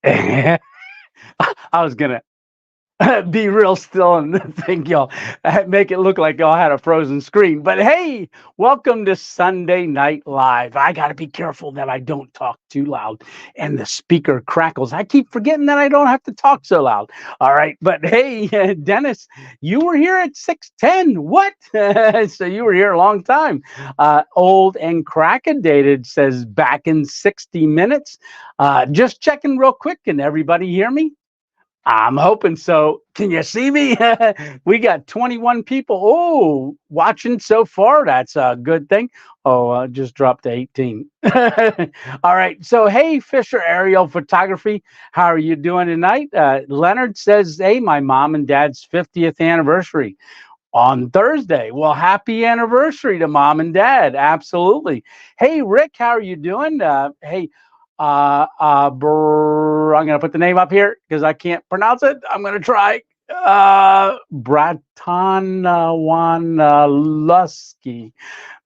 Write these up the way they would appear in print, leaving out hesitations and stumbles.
I was gonna be real still and think y'all make it look like y'all had a frozen screen. But hey, welcome to Sunday Night Live. I got to be careful that I don't talk too loud and the speaker crackles. I keep forgetting that I don't have to talk so loud. All right. But hey, Dennis, you were here at 6:10. What? So you were here a long time. Old and crackadated says back in 60 minutes. Just checking real quick. Can everybody hear me? I'm hoping so. Can you see me? We got 21 people. Oh, watching so far. That's a good thing. Oh, just dropped to 18. All right. So, hey, Fisher Aerial Photography, how are you doing tonight? Leonard says, hey, my mom and dad's 50th anniversary on Thursday. Well, happy anniversary to mom and dad. Absolutely. Hey, Rick, how are you doing? Hey, I'm going to put the name up here because I can't pronounce it. I'm going to try. Bratanawanlusky.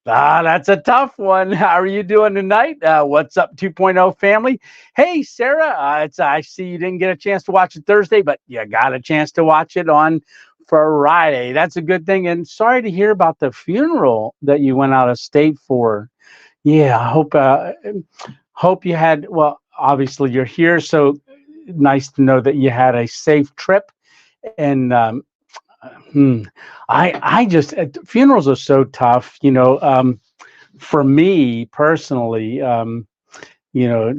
That's a tough one. How are you doing tonight? What's up, 2.0 family? Hey, Sarah, I see you didn't get a chance to watch it Thursday, but you got a chance to watch it on Friday. That's a good thing. And sorry to hear about the funeral that you went out of state for. Yeah, I hope you had, well, obviously you're here, so nice to know that you had a safe trip. And hmm, I just funerals are so tough, for me personally.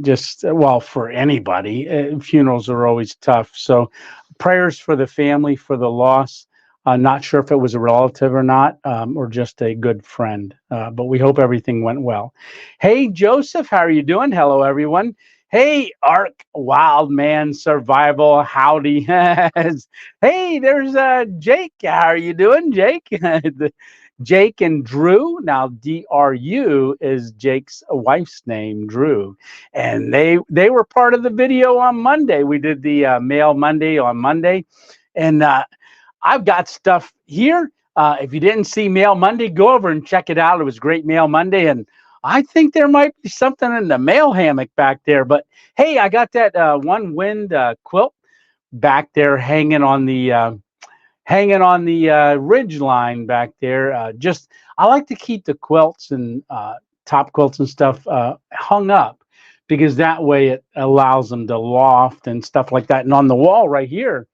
Just well, for anybody, funerals are always tough. So prayers for the family, for the loss. Not sure if it was a relative or not, or just a good friend, but we hope everything went well. Hey, Joseph, how are you doing? Hello, everyone. Hey, Ark Wildman Survival, howdy. Hey, there's Jake. How are you doing, Jake? Jake and Drew. Now, DRU is Jake's wife's name, Drew, and they were part of the video on Monday. We did the Mail Monday on Monday, and I've got stuff here. If you didn't see Mail Monday, go over and check it out. It was great Mail Monday, and I think there might be something in the mail hammock back there. But hey, I got that one wind quilt back there hanging on the ridge line back there. Just I like to keep the quilts and top quilts and stuff hung up because that way it allows them to loft and stuff like that. And on the wall right here,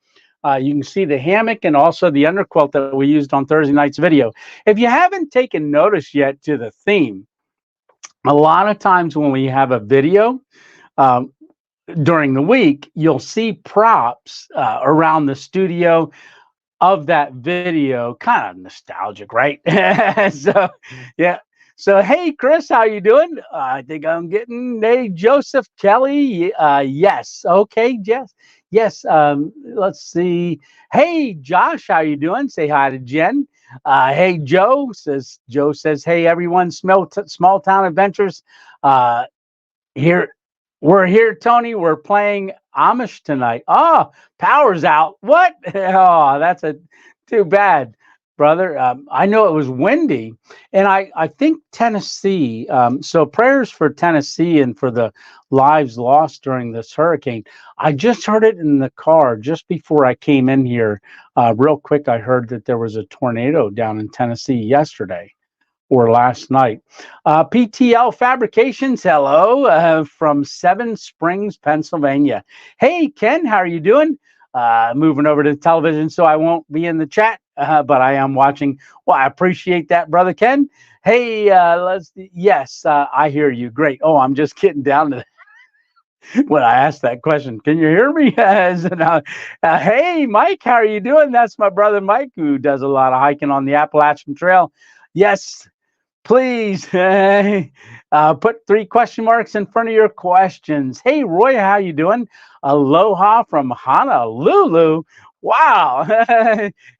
you can see the hammock and also the underquilt that we used on Thursday night's video. If you haven't taken notice yet to the theme, a lot of times when we have a video um, during the week, you'll see props around the studio of that video, kind of nostalgic, right? So, yeah. So, hey, Chris, how you doing? I think I'm getting a Joseph Kelly. Yes. Okay, Jess. Yes. Let's see. Hey, Josh, how you doing? Say hi to Jen. Hey, Joe says, hey, everyone, small town adventures. Uh, here we're here, Tony. We're playing Amish tonight. Oh, power's out. What? Oh, that's a too bad, brother. I know it was windy, and I think Tennessee. So prayers for Tennessee and for the lives lost during this hurricane. I just heard it in the car just before I came in here. Real quick, I heard that there was a tornado down in Tennessee yesterday or last night. PTL Fabrications, hello, from Seven Springs, Pennsylvania. Hey, Ken, how are you doing? Moving over to the television so I won't be in the chat, but I am watching. Well, I appreciate that, brother Ken. Hey, yes, I hear you. Great. Oh, I'm just getting down to when I asked that question. Can you hear me? Hey, Mike, how are you doing? That's my brother Mike, who does a lot of hiking on the Appalachian Trail. Yes, please put 3 question marks in front of your questions. Hey, Roy, how you doing? Aloha from Honolulu. Wow.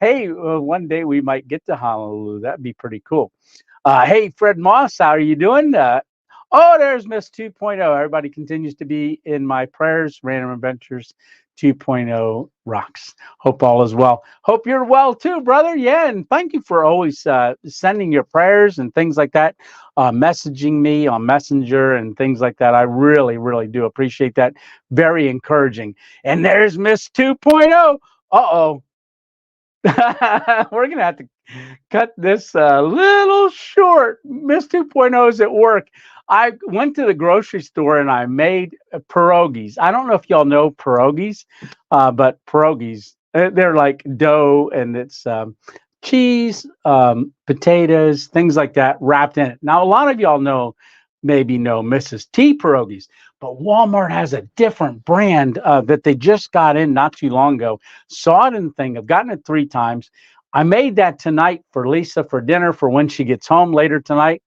Hey, one day we might get to Honolulu. That'd be pretty cool. Hey, Fred Moss, how are you doing? Oh, there's Miss 2.0. Everybody continues to be in my prayers. Random Adventures 2.0 rocks. Hope all is well. Hope you're well too, brother. Yeah, and thank you for always sending your prayers and things like that, messaging me on Messenger and things like that. I really, really do appreciate that. Very encouraging. And there's Miss 2.0. Uh-oh. We're going to have to cut this a little short. Miss 2.0 is at work. I went to the grocery store and I made pierogies. I don't know if y'all know pierogies, but pierogies, they're like dough and it's cheese, potatoes, things like that wrapped in it. Now, a lot of y'all maybe know Mrs. T pierogies, but Walmart has a different brand that they just got in not too long ago. Saw it in the thing. I've gotten it 3 times. I made that tonight for Lisa for dinner for when she gets home later tonight.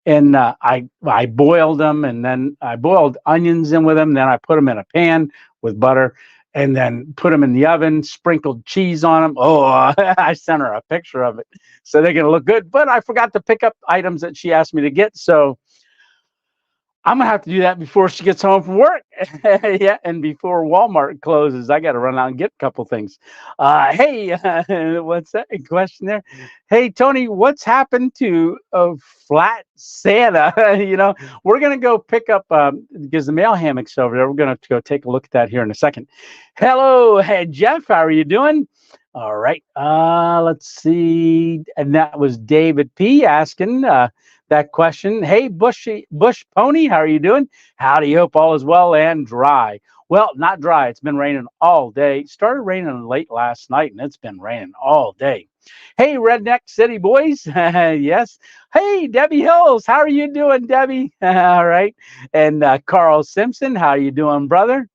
And I boiled them, and then I boiled onions in with them. Then I put them in a pan with butter, and then put them in the oven, sprinkled cheese on them. Oh, I sent her a picture of it. So they're going to look good. But I forgot to pick up items that she asked me to get. So I'm going to have to do that before she gets home from work. Yeah, and before Walmart closes, I got to run out and get a couple things. Hey, what's that question there? Hey, Tony, what's happened to Flat Santa? We're going to go pick up, because the mail hammock's over there. We're going to go take a look at that here in a second. Hello, hey, Jeff, how are you doing? All right, let's see. And that was David P. asking that question. Hey, Bush Pony, how are you doing? Howdy, hope all is well and dry. Well, not dry. It's been raining all day. Started raining late last night, and it's been raining all day. Hey, Redneck City boys. Yes. Hey, Debbie Hills. How are you doing, Debbie? All right. And Carl Simpson, how are you doing, brother?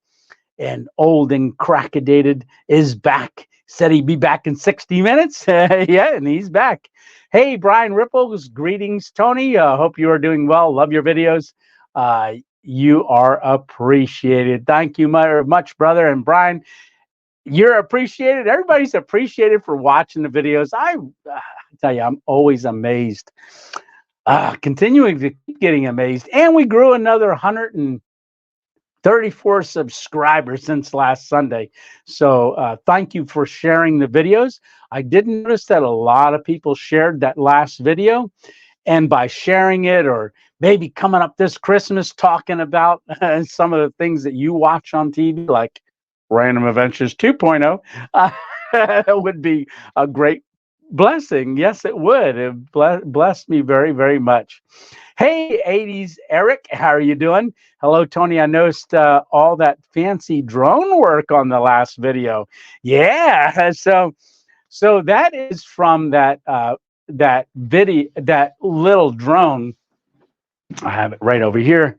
And Old and Crackedated is back. Said he'd be back in 60 minutes. Yeah, and he's back. Hey, Brian Ripples, greetings, Tony. Hope you are doing well. Love your videos. You are appreciated. Thank you much, brother. And Brian, you're appreciated. Everybody's appreciated for watching the videos. I tell you, I'm always amazed. Continuing to keep getting amazed. And we grew another 134 subscribers since last Sunday. So thank you for sharing the videos. I did notice that a lot of people shared that last video. And by sharing it, or maybe coming up this Christmas talking about some of the things that you watch on TV, like Random Adventures 2.0, would be a great blessing. Yes, it would. It blessed me very, very much. Hey, 80s Eric, how are you doing? Hello, Tony. I noticed all that fancy drone work on the last video. Yeah, so that is from that video, that little drone. I have it right over here.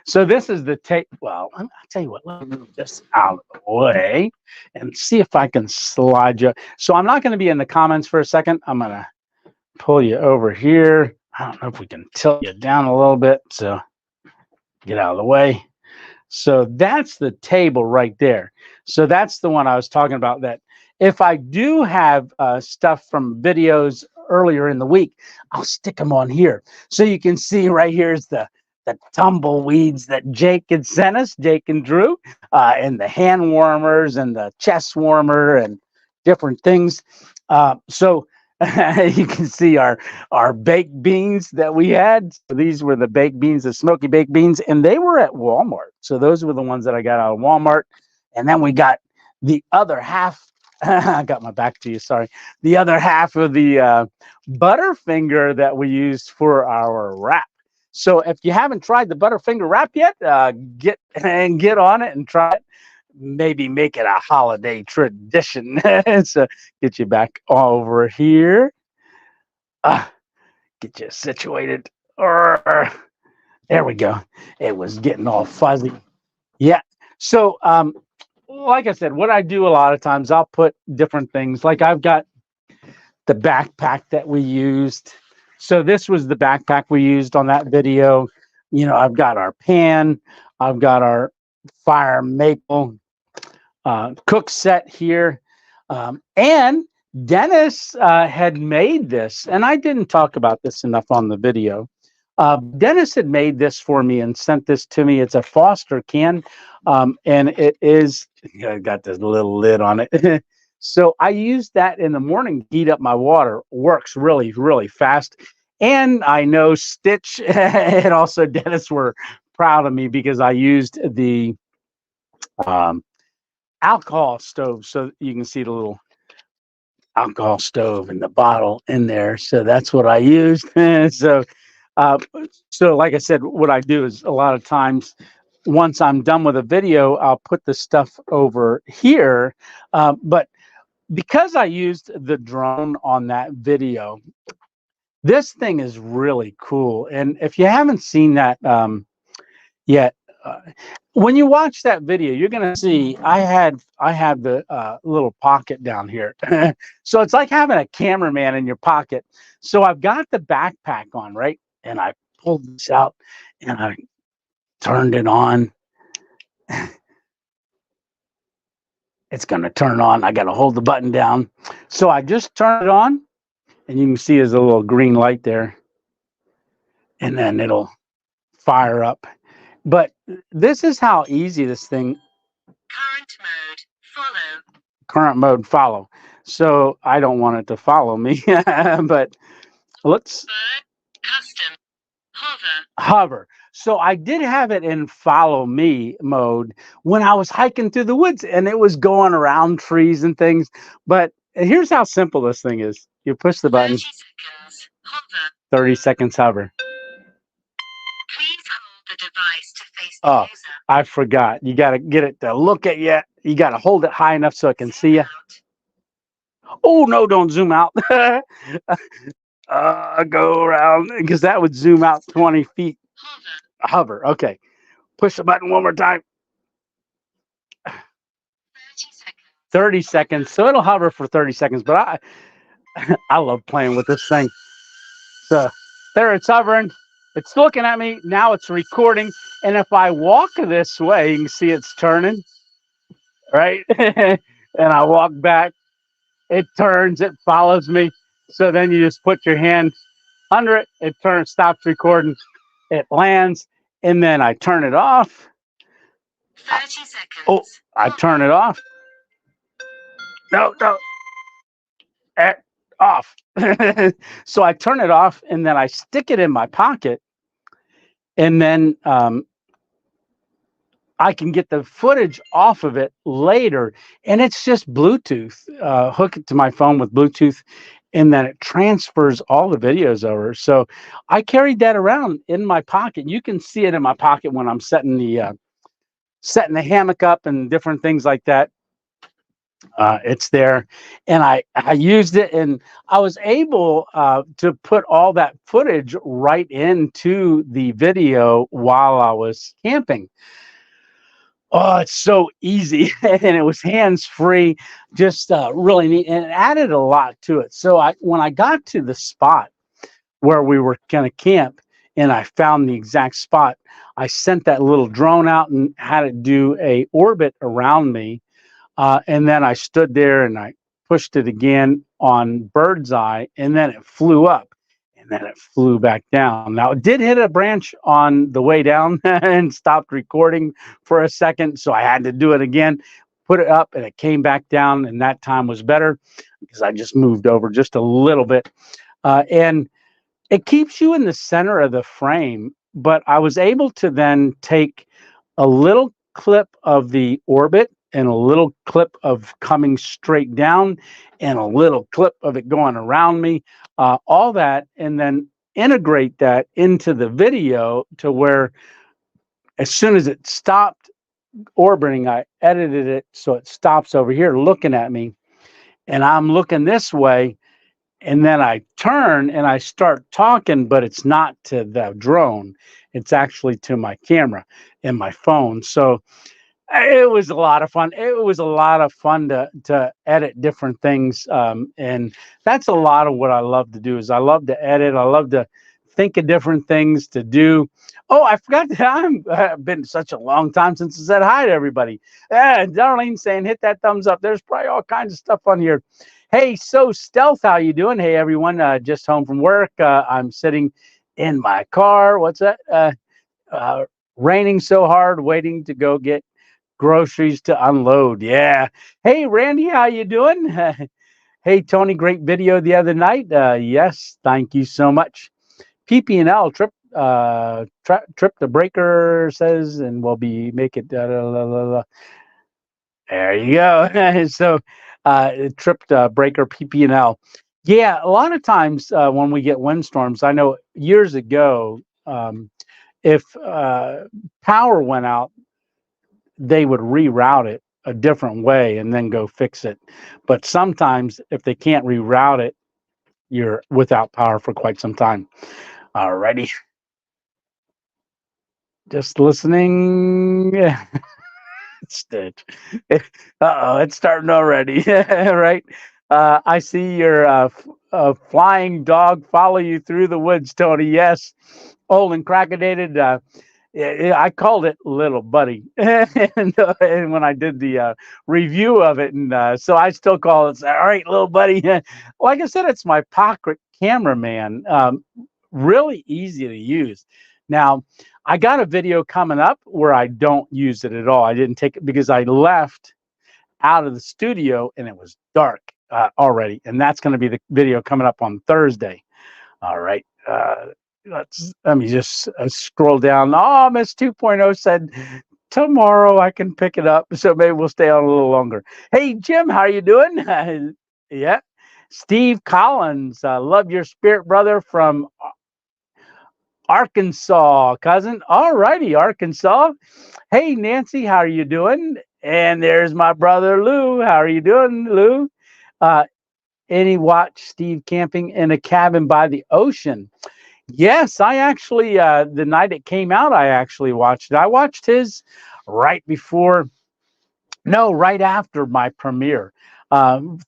So this is the tape. Well, I'll tell you what, let me move this out of the way and see if I can slide you. So I'm not going to be in the comments for a second. I'm going to pull you over here. I don't know if we can tilt you down a little bit. So get out of the way. So that's the table right there. So that's the one I was talking about, that if I do have stuff from videos earlier in the week, I'll stick them on here. So you can see right here is the tumbleweeds that Jake had sent us, Jake and Drew, and the hand warmers and the chest warmer and different things. So you can see our baked beans that we had. So these were the baked beans, the smoky baked beans, and they were at Walmart. So those were the ones that I got out of Walmart. And then we got the other half. I got my back to you, sorry. The other half of the Butterfinger that we used for our wrap. So if you haven't tried the Butterfinger wrap yet, get on it and try it. Maybe make it a holiday tradition. So get you back over here. Get you situated. There we go. It was getting all fuzzy. Yeah. So like I said, what I do a lot of times, I'll put different things. Like I've got the backpack that we used. So this was the backpack we used on that video. I've got our pan. I've got our fire maple cook set here. And Dennis had made this, and I didn't talk about this enough on the video. Dennis had made this for me and sent this to me. It's a Foster can, and it is, got this little lid on it. So I use that in the morning to heat up my water. Works really, really fast. And I know Stitch and also Dennis were proud of me because I used the um, alcohol stove. So you can see the little alcohol stove and the bottle in there. So that's what I used. Uh, so like I said, what I do is a lot of times once I'm done with a video, I'll put the stuff over here. But because I used the drone on that video, this thing is really cool. And if you haven't seen that yet, uh, when you watch that video, you're gonna see I have the little pocket down here, so it's like having a cameraman in your pocket. So I've got the backpack on, right, and I pulled this out and I turned it on. It's gonna turn on. I gotta hold the button down. So I just turned it on, and you can see there's a little green light there, and then it'll fire up. But this is how easy this thing. Current mode, follow. Current mode, follow. So I don't want it to follow me, but let's custom hover. So I did have it in follow me mode when I was hiking through the woods, and it was going around trees and things. But here's how simple this thing is. You push the button, 30 seconds, hover. 30 seconds hover. Please hold the device to face the Oh, user. I forgot. You got to get it to look at you. You got to hold it high enough so it can see you. Oh, no, don't zoom out. Go around, because that would zoom out 20 feet. Hover. Okay. Push the button one more time. 30 seconds. 30 seconds. So it'll hover for 30 seconds. But I love playing with this thing. So there it's hovering. It's looking at me. Now it's recording. And if I walk this way, you can see it's turning. Right? And I walk back. It turns. It follows me. So then you just put your hand under it. It turns, stops recording. It lands. And then I turn it off. 30 seconds. Oh, I turn it off. No. Off. So I turn it off and then I stick it in my pocket. And then I can get the footage off of it later. And it's just Bluetooth. Hook it to my phone with Bluetooth. And then it transfers all the videos over. So I carried that around in my pocket. You can see it in my pocket when I'm setting the hammock up and different things like that. It's there, and I used it, and I was able to put all that footage right into the video while I was camping. Oh, it's so easy, and it was hands-free, just really neat, and it added a lot to it. So when I got to the spot where we were going to camp, and I found the exact spot, I sent that little drone out and had it do a orbit around me. And then I stood there and I pushed it again on bird's eye, and then it flew up and then it flew back down. Now it did hit a branch on the way down and stopped recording for a second. So I had to do it again, put it up, and it came back down. And that time was better because I just moved over just a little bit. And it keeps you in the center of the frame. But I was able to then take a little clip of the orbit and a little clip of coming straight down and a little clip of it going around me, all that, and then integrate that into the video to where as soon as it stopped orbiting, I edited it so it stops over here looking at me, and I'm looking this way, and then I turn and I start talking, but it's not to the drone. It's actually to my camera and my phone. So it was a lot of fun. It was a lot of fun to edit different things, and that's a lot of what I love to do. Is I love to edit. I love to think of different things to do. Oh, I forgot that I've been such a long time since I said hi to everybody. Darlene saying hit that thumbs up. There's probably all kinds of stuff on here. Hey, so Stealth, how you doing? Hey everyone, just home from work. I'm sitting in my car. What's that? Uh, Raining so hard, waiting to go get groceries to unload. Yeah. Hey, Randy, how you doing? Hey, Tony, great video the other night. Yes, thank you so much. PP&L trip the breaker says, and we'll be make it. There you go. So, tripped breaker PP&L. Yeah, a lot of times when we get windstorms, I know years ago, if power went out, they would reroute it a different way and then go fix it. But sometimes, if they can't reroute it, you're without power for quite some time. Alrighty, just listening. Stitch. Uh-oh, it's starting already. Right? I see your flying dog follow you through the woods, Tony. Yes. Old and crackedated. Yeah, I called it Little Buddy, and when I did the review of it, and so I still call it. All right, Little Buddy. Like I said, it's my pocket cameraman. Really easy to use. Now, I got a video coming up where I don't use it at all. I didn't take it because I left out of the studio and it was dark already, and that's going to be the video coming up on Thursday. All right. Let me just scroll down. Oh, Miss 2.0 said tomorrow I can pick it up. So maybe we'll stay on a little longer. Hey, Jim, how are you doing? Yeah. Steve Collins, love your spirit, brother, from Arkansas, cousin. All righty, Arkansas. Hey, Nancy, how are you doing? And there's my brother, Lou. How are you doing, Lou? Uh, any watch Steve camping in a cabin by the ocean? Yes, I actually, the night it came out, I actually watched it. I watched his right before, no, right after my premiere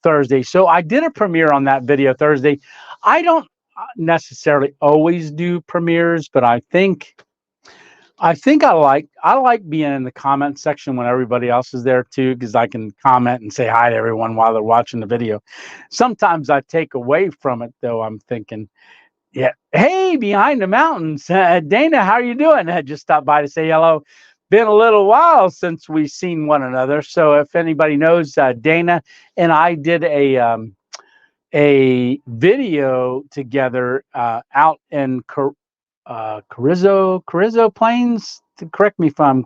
Thursday. So I did a premiere on that video Thursday. I don't necessarily always do premieres, but I like being in the comment section when everybody else is there too, because I can comment and say hi to everyone while they're watching the video. Sometimes I take away from it though. I'm thinking, yeah. Hey, behind the mountains, Dana, how are you doing? I just stopped by to say hello. Been a little while since we've seen one another. So if anybody knows, Dana and I did a video together out in Carrizo Plains. Correct me if I'm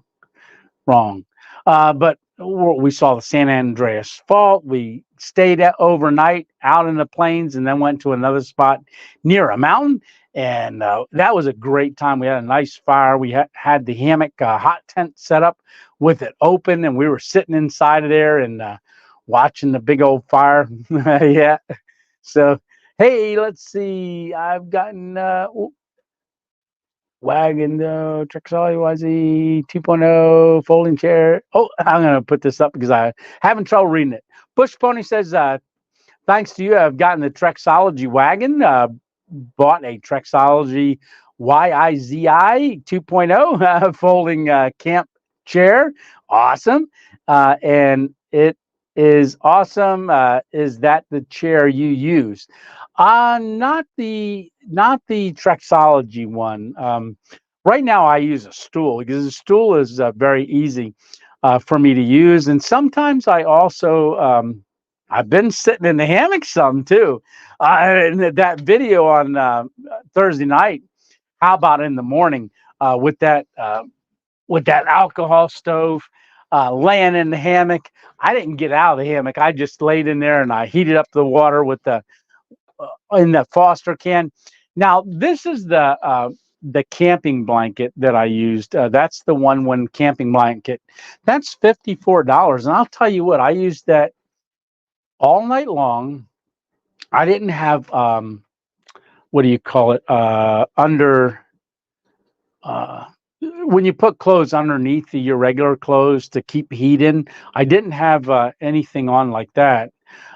wrong. But we saw the San Andreas Fault. We stayed overnight out in the plains and then went to another spot near a mountain. And that was a great time. We had a nice fire. We had the hammock hot tent set up with it open, and we were sitting inside of there and watching the big old fire. Yeah. So, hey, let's see. I've gotten wagon though, Trexali YZ 2.0 folding chair. Oh, I'm gonna put this up because I having trouble reading it. Bush Pony says, thanks to you, I've gotten the Trexology wagon. Bought a Trexology YIZI 2.0 folding camp chair. Awesome. And it is awesome. Is that the chair you use? Not the Trexology one. Right now, I use a stool because the stool is very easy for me to use, and sometimes I also I've been sitting in the hammock some too. And that video on Thursday night. How about in the morning with that alcohol stove, laying in the hammock? I didn't get out of the hammock. I just laid in there and I heated up the water with the in the Foster can. Now this is the camping blanket that I used. That's the one camping blanket. That's $54, and I'll tell you what, I used that all night long. I didn't have what do you call it under when you put clothes underneath your regular clothes to keep heat in. I didn't have anything on like that.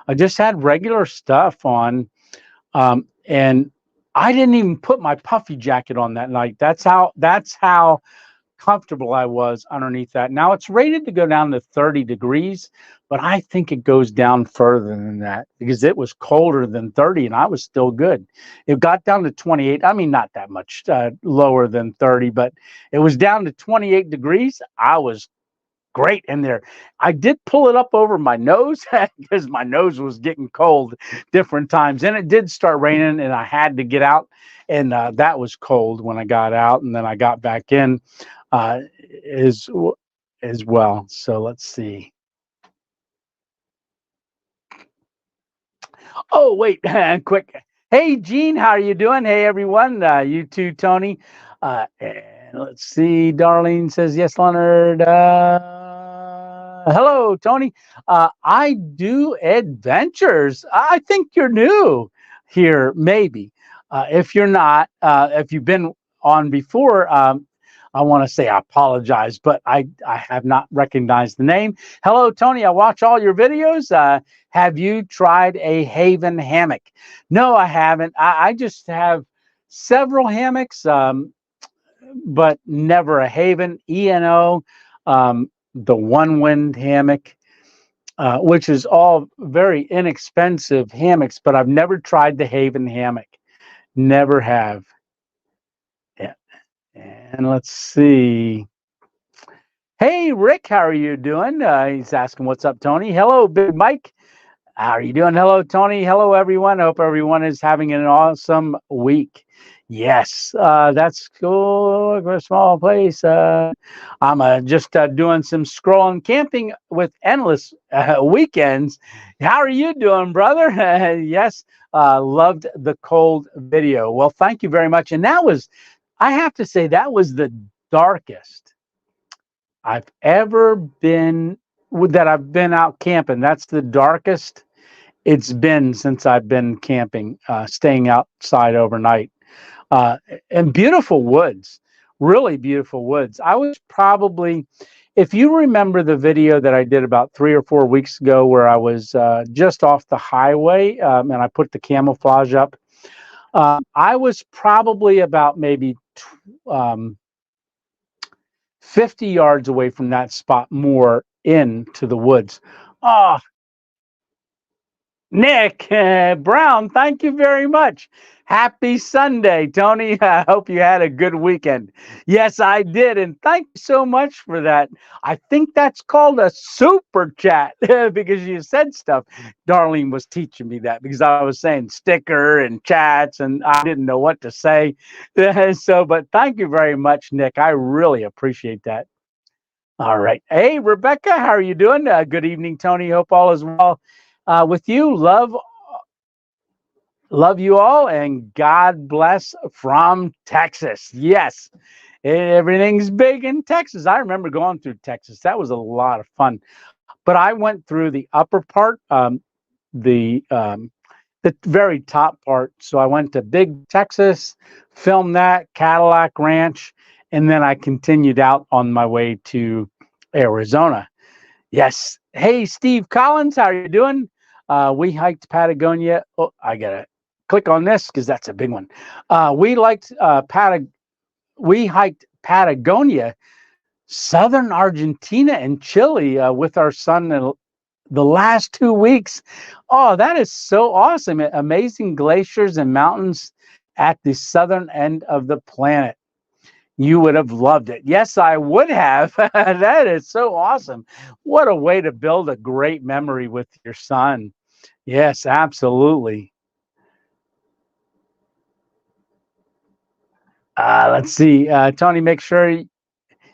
I just had regular stuff on. And I didn't even put my puffy jacket on that night. That's how comfortable I was underneath that. Now it's rated to go down to 30 degrees, but I think it goes down further than that because it was colder than 30 and I was still good. It got down to 28. I mean, not that much lower than 30, but it was down to 28 degrees. I was great in there. I did pull it up over my nose because my nose was getting cold different times. And it did start raining and I had to get out. And that was cold when I got out. And then I got back in uh, as, as well. So let's see. Oh, wait, quick. Hey, Gene, how are you doing? Hey, everyone. You too, Tony. And let's see. Darlene says, yes, Leonard. Hello, Tony. I do adventures. I think you're new here, maybe. If you're not, if you've been on before, I want to say I apologize, but I have not recognized the name. Hello, Tony. I watch all your videos. Have you tried a Haven hammock? No, I haven't. I just have several hammocks, but never a Haven. ENO, the One Wind hammock, which is all very inexpensive hammocks, but I've never tried the Haven hammock. Never have. Yeah. And let's see. Hey, Rick, how are you doing? He's asking, what's up, Tony? Hello, Big Mike. How are you doing? Hello, Tony. Hello, everyone. I hope everyone is having an awesome week. Yes, that's cool. A small place. I'm just doing some scrolling camping with endless weekends. How are you doing, brother? Yes, loved the cold video. Well, thank you very much. And that was, I have to say, that was the darkest I've ever been that I've been out camping. That's the darkest it's been since I've been camping, staying outside overnight. And beautiful woods, really beautiful woods. I was probably, if you remember the video that I did about 3 or 4 weeks ago where I was just off the highway and I put the camouflage up, I was probably about maybe 50 yards away from that spot more into the woods. Oh, Nick Brown, thank you very much. Happy Sunday, Tony. I hope you had a good weekend. Yes, I did. And thank you so much for that. I think that's called a super chat because you said stuff. Darlene was teaching me that because I was saying sticker and chats and I didn't know what to say. So, but thank you very much, Nick. I really appreciate that. All right. Hey, Rebecca, how are you doing? Good evening, Tony. Hope all is well with you. Love you all, and God bless from Texas. Yes, everything's big in Texas. I remember going through Texas. That was a lot of fun. But I went through the upper part, the very top part. So I went to Big Texas, filmed that, Cadillac Ranch, and then I continued out on my way to Arizona. Yes. Hey, Steve Collins, how are you doing? We hiked Patagonia. Oh, I gotta click on this because that's a big one. We hiked Patagonia, southern Argentina and Chile with our son the last 2 weeks. Oh, that is so awesome. Amazing glaciers and mountains at the southern end of the planet. You would have loved it. Yes, I would have. That is so awesome. What a way to build a great memory with your son. Yes, absolutely. Let's see. Tony, make sure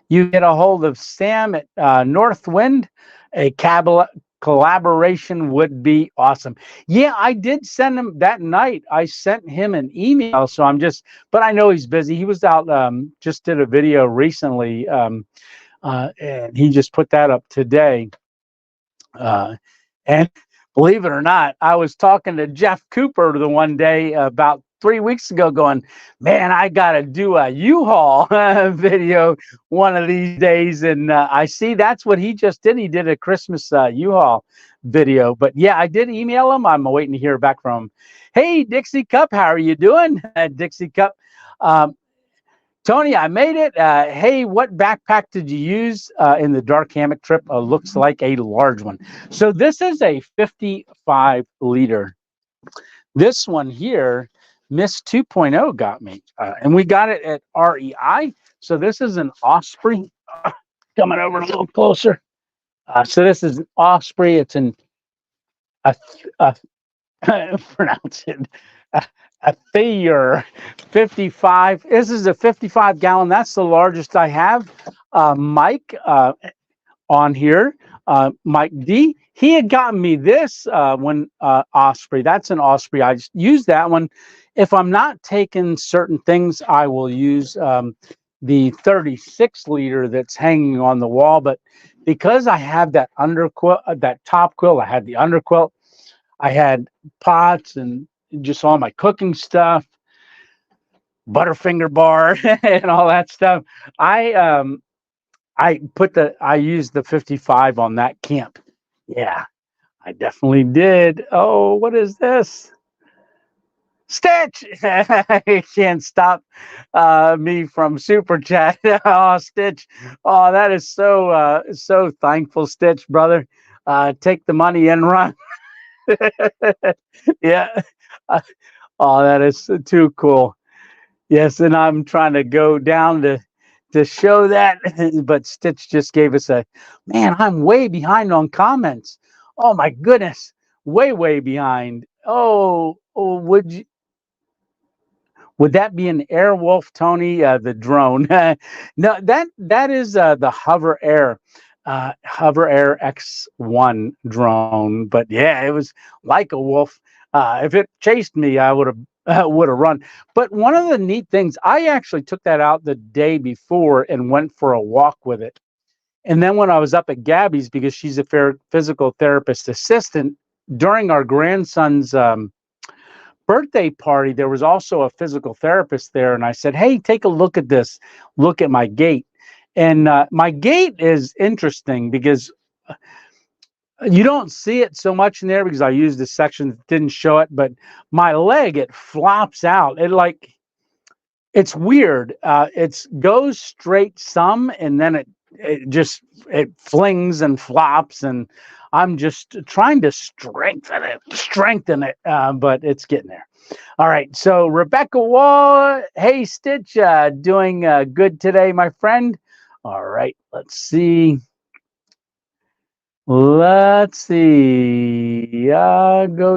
you get a hold of Sam at Northwind. A collaboration would be awesome. Yeah, I did send him that night. I sent him an email. So but I know he's busy. He was out, just did a video recently. And he just put that up today. And believe it or not, I was talking to Jeff Cooper the one day about 3 weeks ago going, man, I got to do a U-Haul video one of these days. And I see that's what he just did. He did a Christmas U-Haul video. But yeah, I did email him. I'm waiting to hear back from him. Hey, Dixie Cup, how are you doing? Dixie Cup. Tony, I made it. Hey, what backpack did you use in the dark hammock trip? Looks like a large one. So this is a 55 liter. This one here, Miss 2.0 got me, and we got it at REI. So this is an Osprey. Coming over a little closer. So this is an Osprey. It's an a, a pronounce it a Thayer 55. This is a 55 gallon. That's the largest I have. Mike on here, Mike D. He had gotten me this when Osprey. That's an Osprey. I just use that one. If I'm not taking certain things, I will use the 36 liter that's hanging on the wall. But because I have that underquilt, that top quilt, I had the underquilt. I had pots and just all my cooking stuff, Butterfinger bar, and all that stuff. I I used the 55 on that camp. Yeah, I definitely did. Oh, what is this? Stitch! He can't stop me from super chat. Oh, Stitch! Oh, that is so thankful, Stitch, brother. Take the money and run. Yeah. Uh, oh, that is too cool. Yes, and I'm trying to go down to show that, but Stitch just gave us a man. I'm way behind on comments. Oh my goodness, way behind. Oh, would that be an Airwolf, Tony? The drone? No, that is the Hover Air X1 drone. But yeah, it was like a wolf. If it chased me, I would have run. But one of the neat things, I actually took that out the day before and went for a walk with it. And then when I was up at Gabby's, because she's a physical therapist assistant, during our grandson's birthday party, there was also a physical therapist there. And I said, hey, take a look at this. Look at my gait. And my gait is interesting because you don't see it so much in there because I used a section that didn't show it. But my leg, it flops out. It's weird. It goes straight some, and then it flings and flops, and I'm just trying to strengthen it, but it's getting there. All right, so Rebecca Wall, hey Stitch, doing good today, my friend. All right, let's see. Go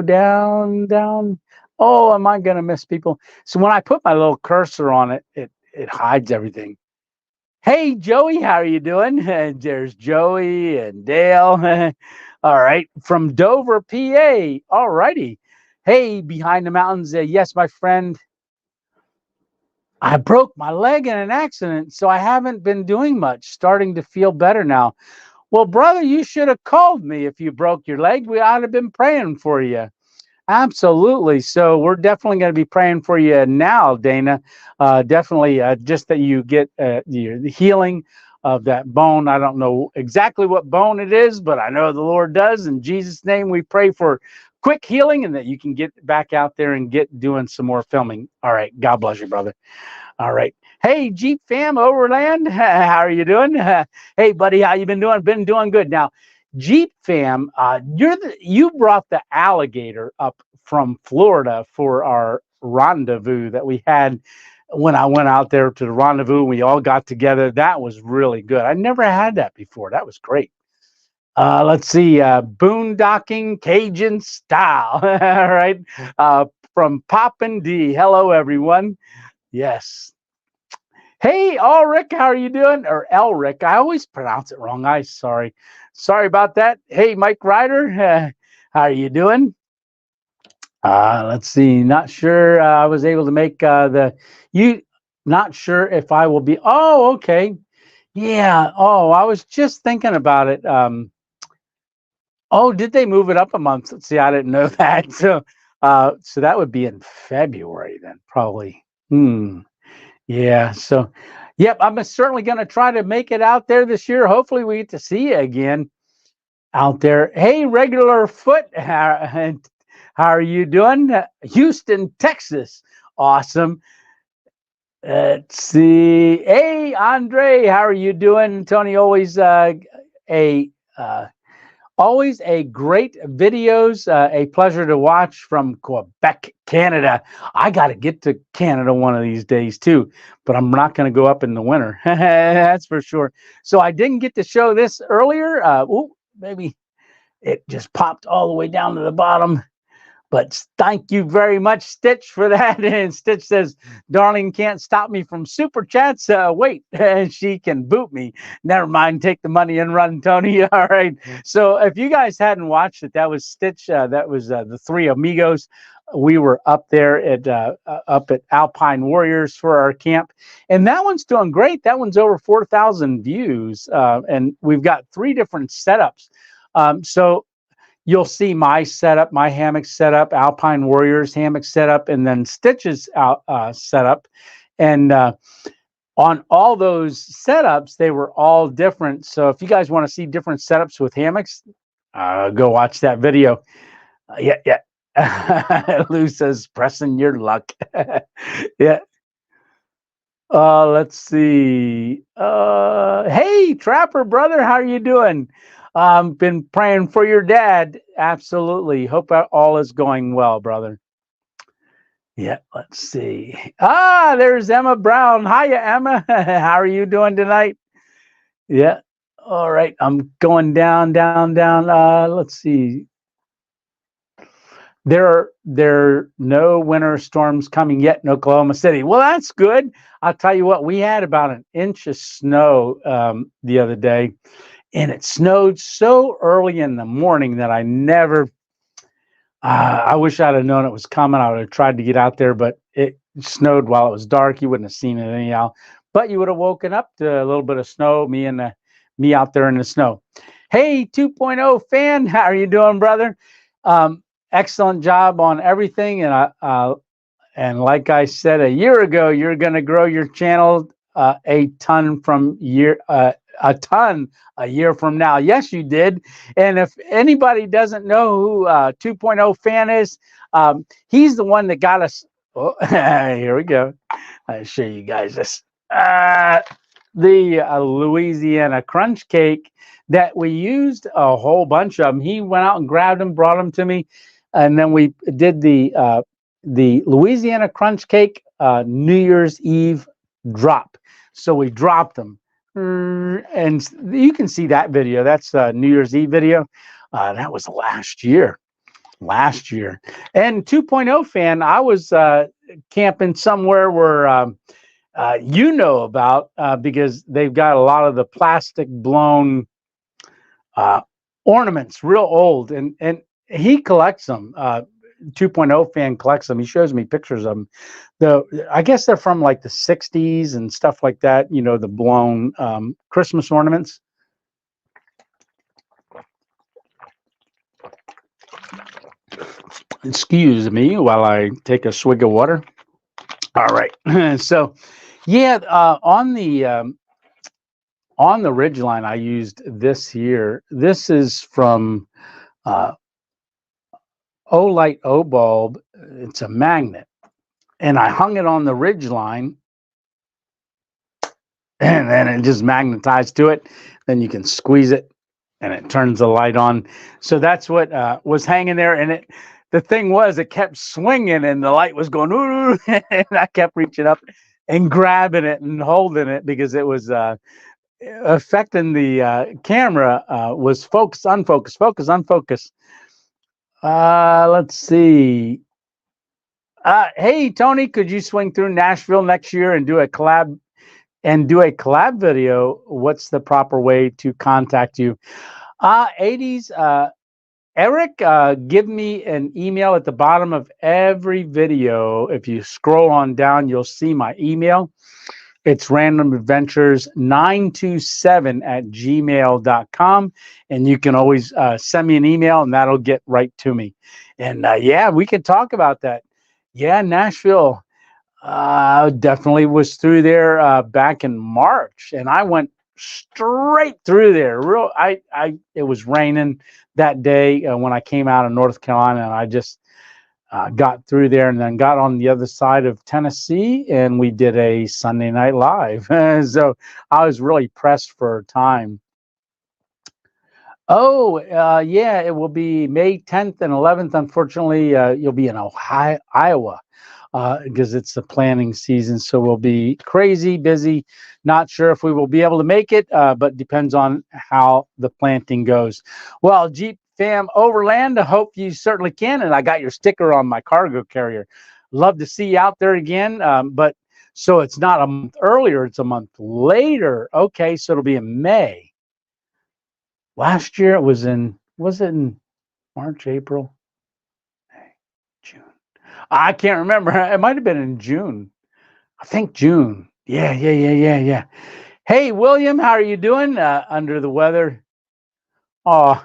down. Oh, am I gonna miss people? So when I put my little cursor on it, it hides everything. Hey, Joey, how are you doing? There's Joey and Dale. All right, from Dover, PA. All righty. Hey, behind the mountains. Yes, my friend. I broke my leg in an accident, so I haven't been doing much. Starting to feel better now. Well, brother, you should have called me if you broke your leg. We ought to have been praying for you. Absolutely. So we're definitely going to be praying for you now, Dana. Definitely just that you get the healing of that bone. I don't know exactly what bone it is, but I know the Lord does. In Jesus' name, we pray for quick healing and that you can get back out there and get doing some more filming. All right. God bless you, brother. All right. Hey, Jeep fam, Overland, how are you doing? Hey, buddy, how you been doing? Been doing good. Now, Jeep fam, you brought the alligator up from Florida for our rendezvous that we had when I went out there to the rendezvous. We all got together. That was really good. I never had that before. That was great. Let's see, boondocking Cajun style. All right. From Poppin' D. Hello, everyone. Yes. Hey, Ulrich, how are you doing? Or Elric, I always pronounce it wrong. Sorry about that. Hey, Mike Ryder, how are you doing? Let's see. Not sure I was able to make you. Not sure if I will be. Oh, okay. Yeah. Oh, I was just thinking about it. Oh, did they move it up a month? Let's see, I didn't know that. So that would be in February then, probably. Yeah. So, yep, I'm certainly going to try to make it out there this year. Hopefully, we get to see you again out there. Hey, regular foot, how are you doing? Houston, Texas. Awesome. Let's see. Hey, Andre, how are you doing? Tony, a uh, always a great videos. A pleasure to watch from Quebec, Canada. I got to get to Canada one of these days too, but I'm not going to go up in the winter. That's for sure. So I didn't get to show this earlier. Maybe it just popped all the way down to the bottom. But thank you very much, Stitch, for that. And Stitch says, "Darling can't stop me from super chats. Wait, and she can boot me. Never mind. Take the money and run, Tony." All right. So if you guys hadn't watched it, that was Stitch. That was the Three Amigos. We were up at Alpine Warriors for our camp, and that one's doing great. That one's over 4,000 views, and we've got three different setups. So you'll see my setup, my hammock setup, Alpine Warriors hammock setup, and then Stitch's setup. And on all those setups, they were all different. So if you guys want to see different setups with hammocks, go watch that video. Yeah. Lou says, pressing your luck. Yeah. Let's see. Hey, Trapper brother, how are you doing? Been praying for your dad. Absolutely. Hope all is going well, brother. Yeah, let's see. There's Emma Brown. Hiya, Emma. How are you doing tonight? Yeah. All right. I'm going down. Let's see. There are no winter storms coming yet in Oklahoma City. Well, that's good. I'll tell you what, we had about an inch of snow the other day, and it snowed so early in the morning that I never, I wish I'd have known it was coming. I would have tried to get out there, but it snowed while it was dark. You wouldn't have seen it anyhow, but you would have woken up to a little bit of snow, me out there in the snow. Hey, 2.0 fan, how are you doing, brother? Excellent job on everything, and like I said a year ago, you're going to grow your channel a ton a year from now. Yes, you did. And if anybody doesn't know who 2.0 fan is, he's the one that got us. Oh, here we go. I'll show you guys this. The Louisiana crunch cake that we used a whole bunch of them. He went out and grabbed them, brought them to me, and then we did the Louisiana crunch cake New Year's Eve drop. So we dropped them, and you can see that video. That's a New Year's Eve video. That was last year. And 2.0 fan, I was camping somewhere where you know about because they've got a lot of the plastic blown ornaments, real old, and he collects them. 2.0 fan collects them. He shows me pictures of them. I guess they're from like the 60s and stuff like that. You know, the blown Christmas ornaments. Excuse me while I take a swig of water. All right. So, yeah, on the Ridgeline, I used this here. This is from Olight O bulb. It's a magnet, and I hung it on the Ridgeline, and then it just magnetized to it. Then you can squeeze it, and it turns the light on. So that's what was hanging there, and the thing was, it kept swinging, and the light was going, ooh, and I kept reaching up and grabbing it and holding it because it was affecting the camera. Was focus, unfocus. Let's see. Hey, Tony, could you swing through Nashville next year and do a collab video? What's the proper way to contact you? 80s, Eric, give me an email at the bottom of every video. If you scroll on down, you'll see my email. It's randomadventures927@gmail.com. And you can always send me an email, and that'll get right to me. And yeah, we can talk about that. Yeah, Nashville. Definitely was through there back in March, and I went straight through there. It was raining that day when I came out of North Carolina, and got through there and then got on the other side of Tennessee and we did a Sunday Night Live. So I was really pressed for time. Oh, yeah, it will be May 10th and 11th. Unfortunately, you'll be in Ohio, Iowa, because it's the planting season. So we'll be crazy busy. Not sure if we will be able to make it, but depends on how the planting goes. Well, Jeep fam Overland, I hope you certainly can. And I got your sticker on my cargo carrier. Love to see you out there again. But so it's not a month earlier, it's a month later. Okay, so it'll be in May. Last year it was it in March, April, May, June? I can't remember. It might have been in June. I think June. Yeah. Hey, William, how are you doing? Under the weather? Oh,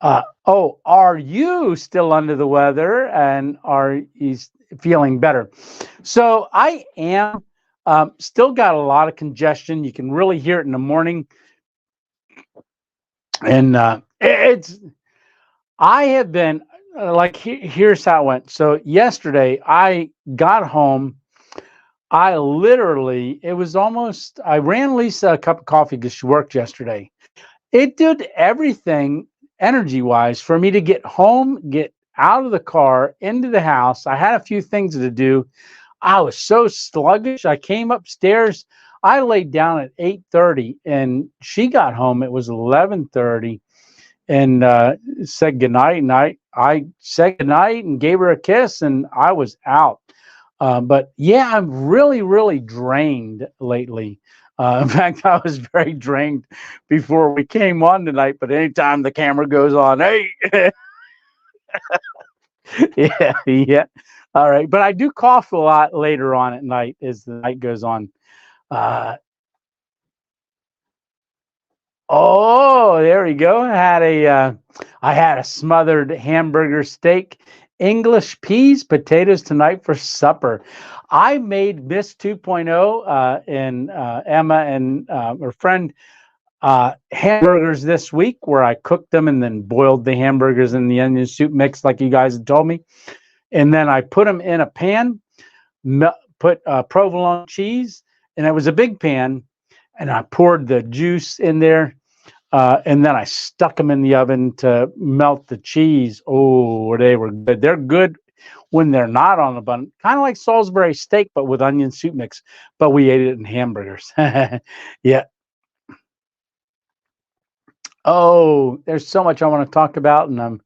are you still under the weather and are you feeling better? So I am. Still got a lot of congestion. You can really hear it in the morning. And it's I have been like here's how it went. So yesterday I got home. I literally it was almost I ran Lisa a cup of coffee because she worked yesterday. It did everything energy wise for me to get home, get out of the car, into the house. I had a few things to do. I was so sluggish. I came upstairs. I laid down at 8:30 and she got home. It was 11:30 and said goodnight. And I said goodnight and gave her a kiss and I was out. But yeah, I'm really, really drained lately. In fact, I was very drained before we came on tonight. But anytime the camera goes on, hey, yeah. All right. But I do cough a lot later on at night as the night goes on. Uh, Oh, there we go. I had a smothered hamburger steak, English peas, potatoes tonight for supper. I made Miss 2.0 and Emma and her friend hamburgers this week, where I cooked them and then boiled the hamburgers in the onion soup mix, like you guys had told me, and then I put them in a pan, put provolone cheese, and it was a big pan, and I poured the juice in there and then I stuck them in the oven to melt the cheese. Oh, they were good. They're good when they're not on the bun, kind of like Salisbury steak, but with onion soup mix. But we ate it in hamburgers. Yeah. Oh, there's so much I want to talk about, and I'm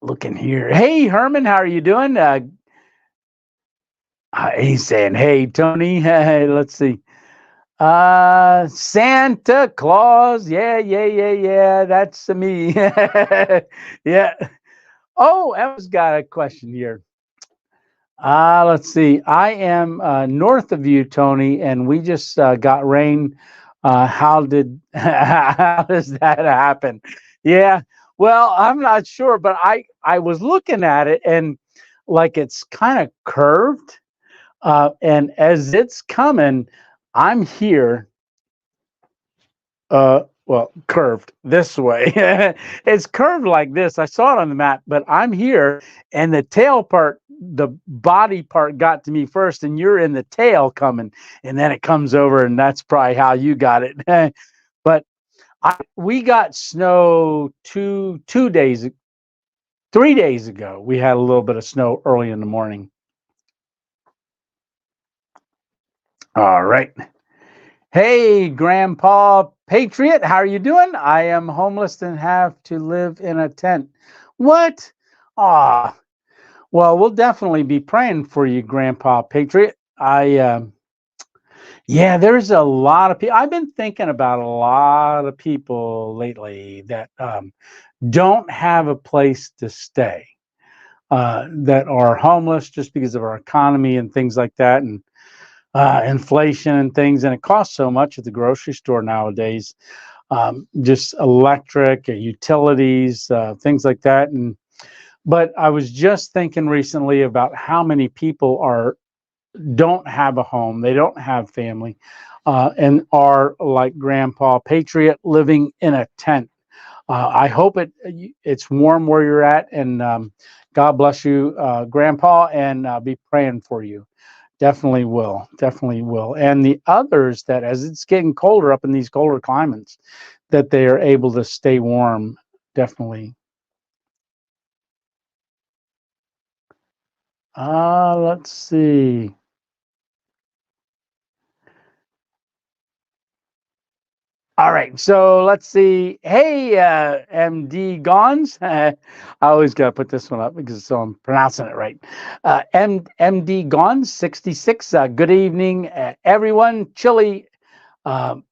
looking here. Hey, Herman, how are you doing? He's saying, "Hey, Tony." Hey, let's see. Santa Claus. Yeah. That's me. Yeah. Oh, Emma's got a question here. Let's see. I am north of you, Tony, and we just got rain. How did how does that happen? Yeah. Well, I'm not sure, but I was looking at it and like it's kind of curved, and as it's coming, I'm here well, curved this way. It's curved like this. I saw it on the map, but I'm here and the tail part, the body part got to me first, and you're in the tail coming, and then it comes over, and that's probably how you got it. But we got snow 3 days ago. We had a little bit of snow early in the morning. All right. Hey, Grandpa Patriot, how are you doing? I am homeless and have to live in a tent. What? Ah, well, we'll definitely be praying for you, Grandpa Patriot. Yeah, there's a lot of people. I've been thinking about a lot of people lately that don't have a place to stay, that are homeless just because of our economy and things like that. And inflation and things, and it costs so much at the grocery store nowadays. Just electric, utilities, things like that. But I was just thinking recently about how many people don't have a home, they don't have family, and are like Grandpa Patriot living in a tent. I hope it's warm where you're at, and God bless you, Grandpa, and be praying for you. Definitely will, definitely will. And the others that, as it's getting colder up in these colder climates, that they are able to stay warm. Definitely. Let's see. All right, so let's see. Hey, MD Gons. I always got to put this one up because so I'm pronouncing it right. MD Gons 66. Good evening, everyone. Chilly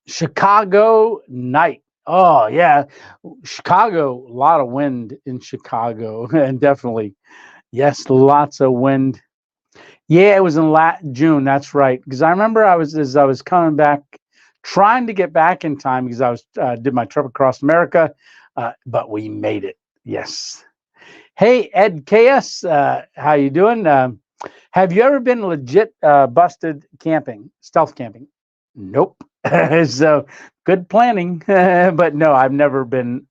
Chicago night. Oh, yeah. Chicago, a lot of wind in Chicago, and definitely, yes, lots of wind. Yeah, it was in June. That's right. Because I remember as I was coming back, trying to get back in time because I was did my trip across America, but we made it. Yes. Hey, Ed KS, how you doing? Have you ever been legit busted camping, stealth camping? Nope. So good planning, but no, I've never been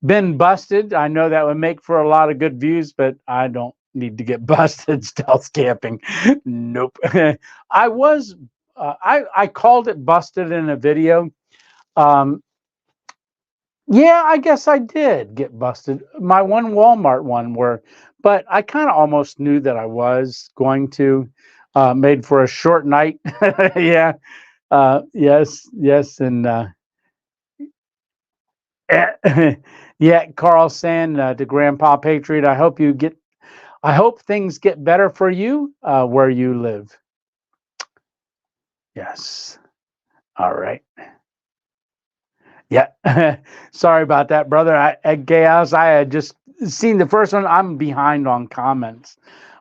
busted. I know that would make for a lot of good views, but I don't need to get busted stealth camping. Nope. I was I called it busted in a video. Um, yeah, I guess I did get busted. My one Walmart one where, but I kind of almost knew that I was going to. Made for a short night. Yeah. Yes. Yes. And yeah, Carl saying to Grandpa Patriot, I hope things get better for you where you live. Yes. All right. Yeah. Sorry about that, brother. At Chaos, I had just seen the first one. I'm behind on comments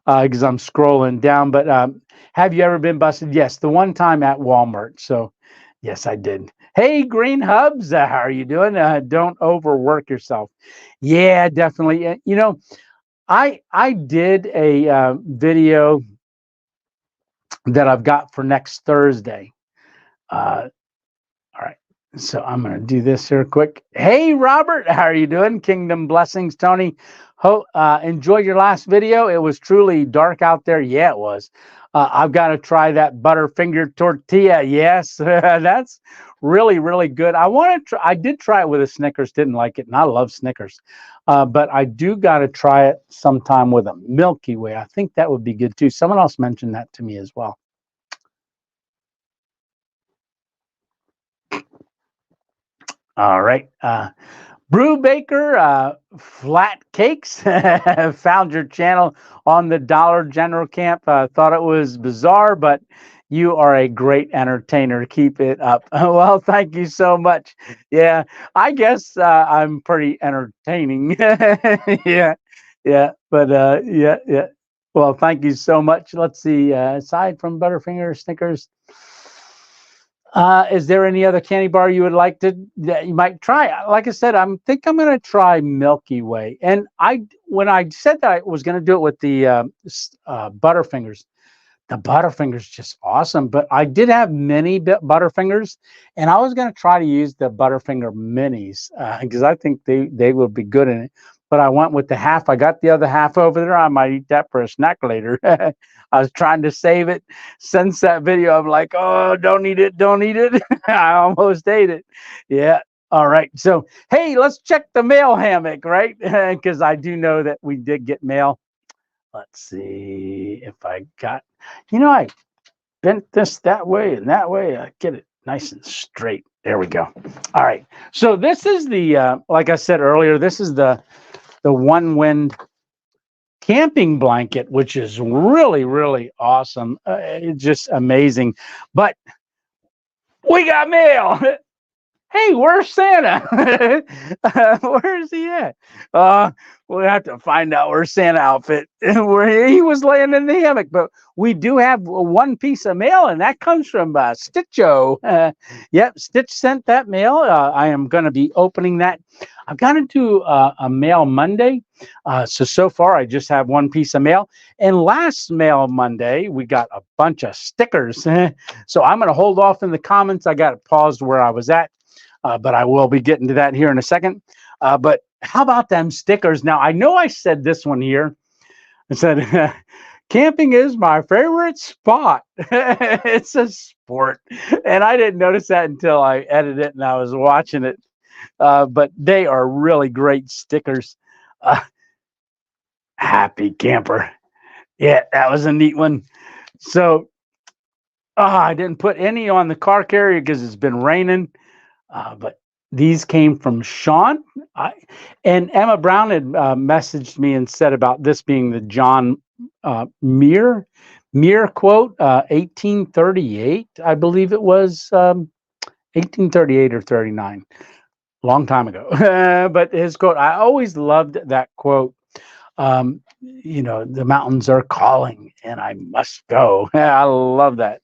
because I'm scrolling down. But have you ever been busted? Yes, the one time at Walmart. So, yes, I did. Hey, Green Hubs, how are you doing? Don't overwork yourself. Yeah, definitely. You know, I did a video that I've got for next Thursday. All right. So I'm going to do this here quick. Hey, Robert, how are you doing? Kingdom blessings, Tony. Enjoyed your last video. It was truly dark out there. Yeah, it was. I've got to try that Butterfinger tortilla. Yes, that's really, really good. I did try it with a Snickers, didn't like it, and I love Snickers. But I do got to try it sometime with a Milky Way. I think that would be good too. Someone else mentioned that to me as well. All right. Brew Baker Flat Cakes found your channel on the Dollar General Camp. Thought it was bizarre, but you are a great entertainer. Keep it up. Well, thank you so much. Yeah, I guess I'm pretty entertaining. Yeah, yeah, but yeah, yeah. Well, thank you so much. Let's see. Aside from Butterfinger, Snickers. Is there any other candy bar you would like to that you might try? Like I said, I'm going to try Milky Way. And when I said that I was going to do it with the Butterfingers, the Butterfingers just awesome. But I did have mini Butterfingers, and I was going to try to use the Butterfinger minis because I think they will be good in it. But I went with the half. I got the other half over there. I might eat that for a snack later. I was trying to save it. Since that video, I'm like, oh, don't eat it, don't eat it. I almost ate it. Yeah. All right. So, hey, let's check the mail, Hammock, right? Because I do know that we did get mail. Let's see if I got, I bent this that way and that way. I get it nice and straight. There we go. All right. So this is the, like I said earlier, this is the One Wind camping blanket, which is really, really awesome. It's just amazing. But we got mail. Hey, where's Santa? Where is he at? We'll have to find out where Santa outfit where he was laying in the hammock. But we do have one piece of mail, and that comes from Stitcho. Yep, Stitch sent that mail. I am going to be opening that. I've got into a mail Monday. So far, I just have one piece of mail. And last mail Monday, we got a bunch of stickers. So I'm going to hold off in the comments. I got it paused where I was at. but I will be getting to that here in a second. But how about them stickers? Now, I know I said this one here. I said, camping is my favorite spot. It's a sport. And I didn't notice that until I edited it and I was watching it. But they are really great stickers. Uh, Happy camper. Yeah, that was a neat one. So I didn't put any on the car carrier because it's been raining. But these came from Sean. And Emma Brown had messaged me and said about this being the John Muir quote, 1838, I believe it was 1838 or 39, long time ago. But his quote, I always loved that quote. The mountains are calling and I must go. I love that.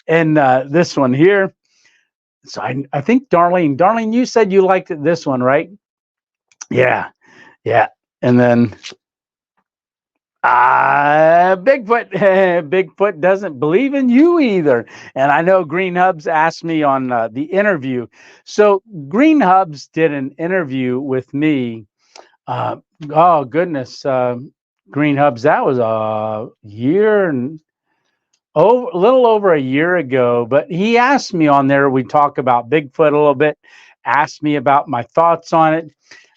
And this one here. So I think Darlene, you said you liked this one, right? Yeah. And then Bigfoot. Bigfoot doesn't believe in you either. And I know Green Hubs asked me on the interview. So Green Hubs did an interview with me. Oh goodness, Green Hubs. That was a year and a little over a year ago. But he asked me on there. We talk about Bigfoot a little bit. Asked me about my thoughts on it.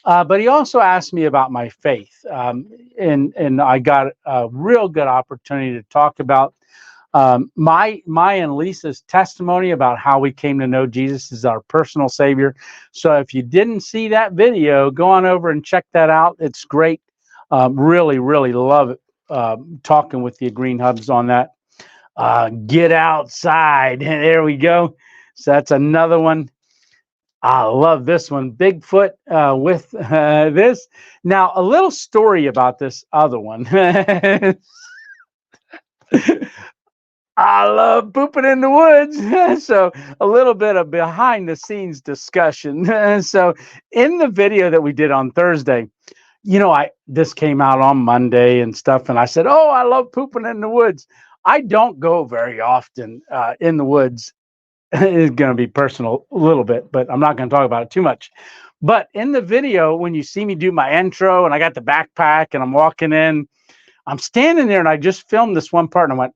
But he also asked me about my faith, and I got a real good opportunity to talk about my and Lisa's testimony about how we came to know Jesus as our personal Savior. So if you didn't see that video, go on over and check that out. It's great. Really, really love it. Talking with the Green Hubs on that. Get outside. There we go. So that's another one. I love this one. Bigfoot with this. Now, a little story about this other one. I love pooping in the woods. So a little bit of behind the scenes discussion. So in the video that we did on Thursday, this came out on Monday and stuff. And I said, oh, I love pooping in the woods. I don't go very often in the woods. It's going to be personal a little bit, but I'm not going to talk about it too much. But in the video, when you see me do my intro and I got the backpack and I'm walking in, I'm standing there and I just filmed this one part and I went,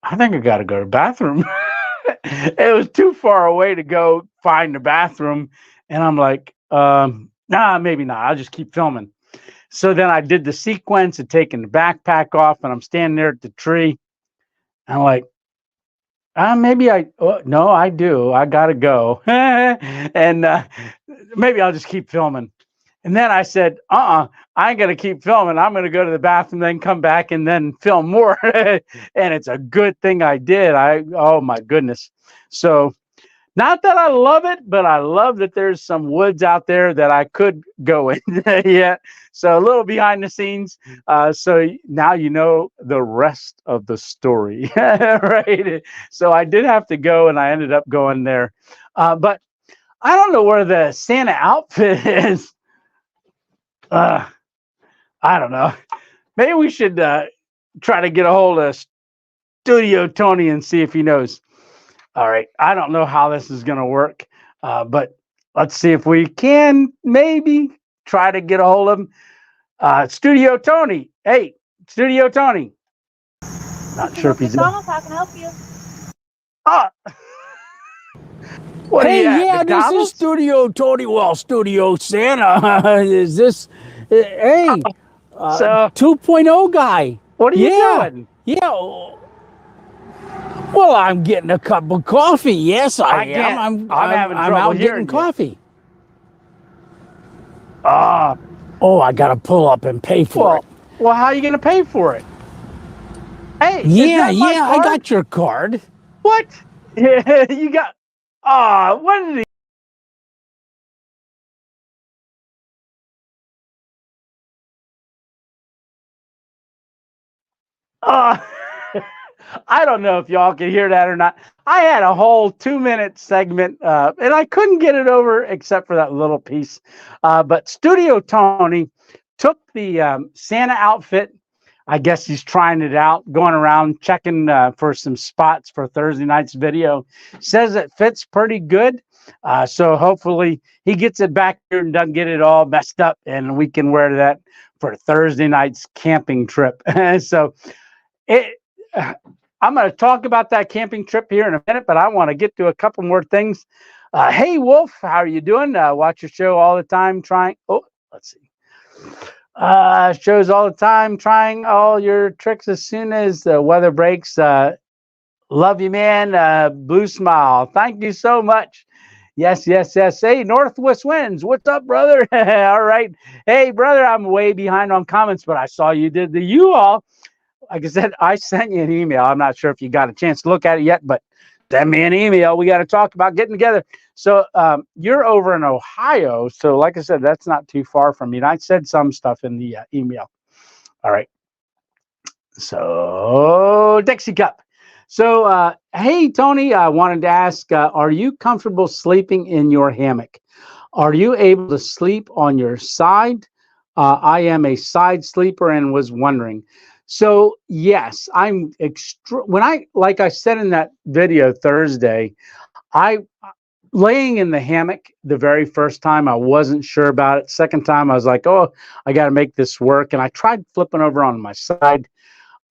I think I got to go to the bathroom. It was too far away to go find the bathroom. And I'm like, nah, maybe not. I'll just keep filming. So then I did the sequence of taking the backpack off and I'm standing there at the tree. I'm like, maybe no, I do. I got to go. And maybe I'll just keep filming. And then I said, I ain't going to keep filming. I'm going to go to the bathroom, then come back and then film more. And it's a good thing I did. Oh my goodness. So not that I love it, but I love that there's some woods out there that I could go in. Yeah. So a little behind the scenes. So now you know the rest of the story, right? So I did have to go and I ended up going there. But I don't know where the Santa outfit is. I don't know. Maybe we should try to get a hold of Studio Tony and see if he knows. All right. I don't know how this is going to work, but let's see if we can maybe try to get a hold of him. Studio Tony. Hey, Studio Tony. Not sure if he's in. How can I help you? Ah. What Hey, are you at, yeah, this McDonald's? is Studio Tony. Well, Studio Santa. Is this? Hey, So 2.0 guy. what are you Yeah, doing? yeah. Well, I'm getting a cup of coffee. Yes, I can't- am. I'm having trouble out hearing getting you. coffee. Ah. Oh, I gotta pull up and pay for it. Well, how are you going to pay for it? Hey, is Yeah, that my yeah. I card? got your card. What? You got? What did he? I don't know if y'all can hear that or not. I had a whole 2-minute segment, and I couldn't get it over except for that little piece. But Studio Tony took the Santa outfit. I guess he's trying it out, going around checking for some spots for Thursday night's video. Says it fits pretty good. So hopefully he gets it back here and doesn't get it all messed up, and we can wear that for Thursday night's camping trip. So it, I'm going to talk about that camping trip here in a minute, but I want to get to a couple more things. Hey, Wolf, how are you doing? Watch your show all the time, trying. Oh, let's see. Shows all the time, trying all your tricks as soon as the weather breaks. Love you, man. Blue smile. Thank you so much. Yes, yes, yes. Hey, Northwest Winds. What's up, brother? All right. Hey, brother, I'm way behind on comments, but I saw you did the you all. Like I said, I sent you an email. I'm not sure if you got a chance to look at it yet, but send me an email. We got to talk about getting together. So you're over in Ohio. So like I said, that's not too far from me. And I said some stuff in the email. All right. So Dixie Cup. So, hey, Tony, I wanted to ask, are you comfortable sleeping in your hammock? Are you able to sleep on your side? I am a side sleeper and was wondering. So, yes, I'm like I said in that video Thursday, I laying in the hammock the very first time, I wasn't sure about it. Second time, I was like, oh, I got to make this work. And I tried flipping over on my side.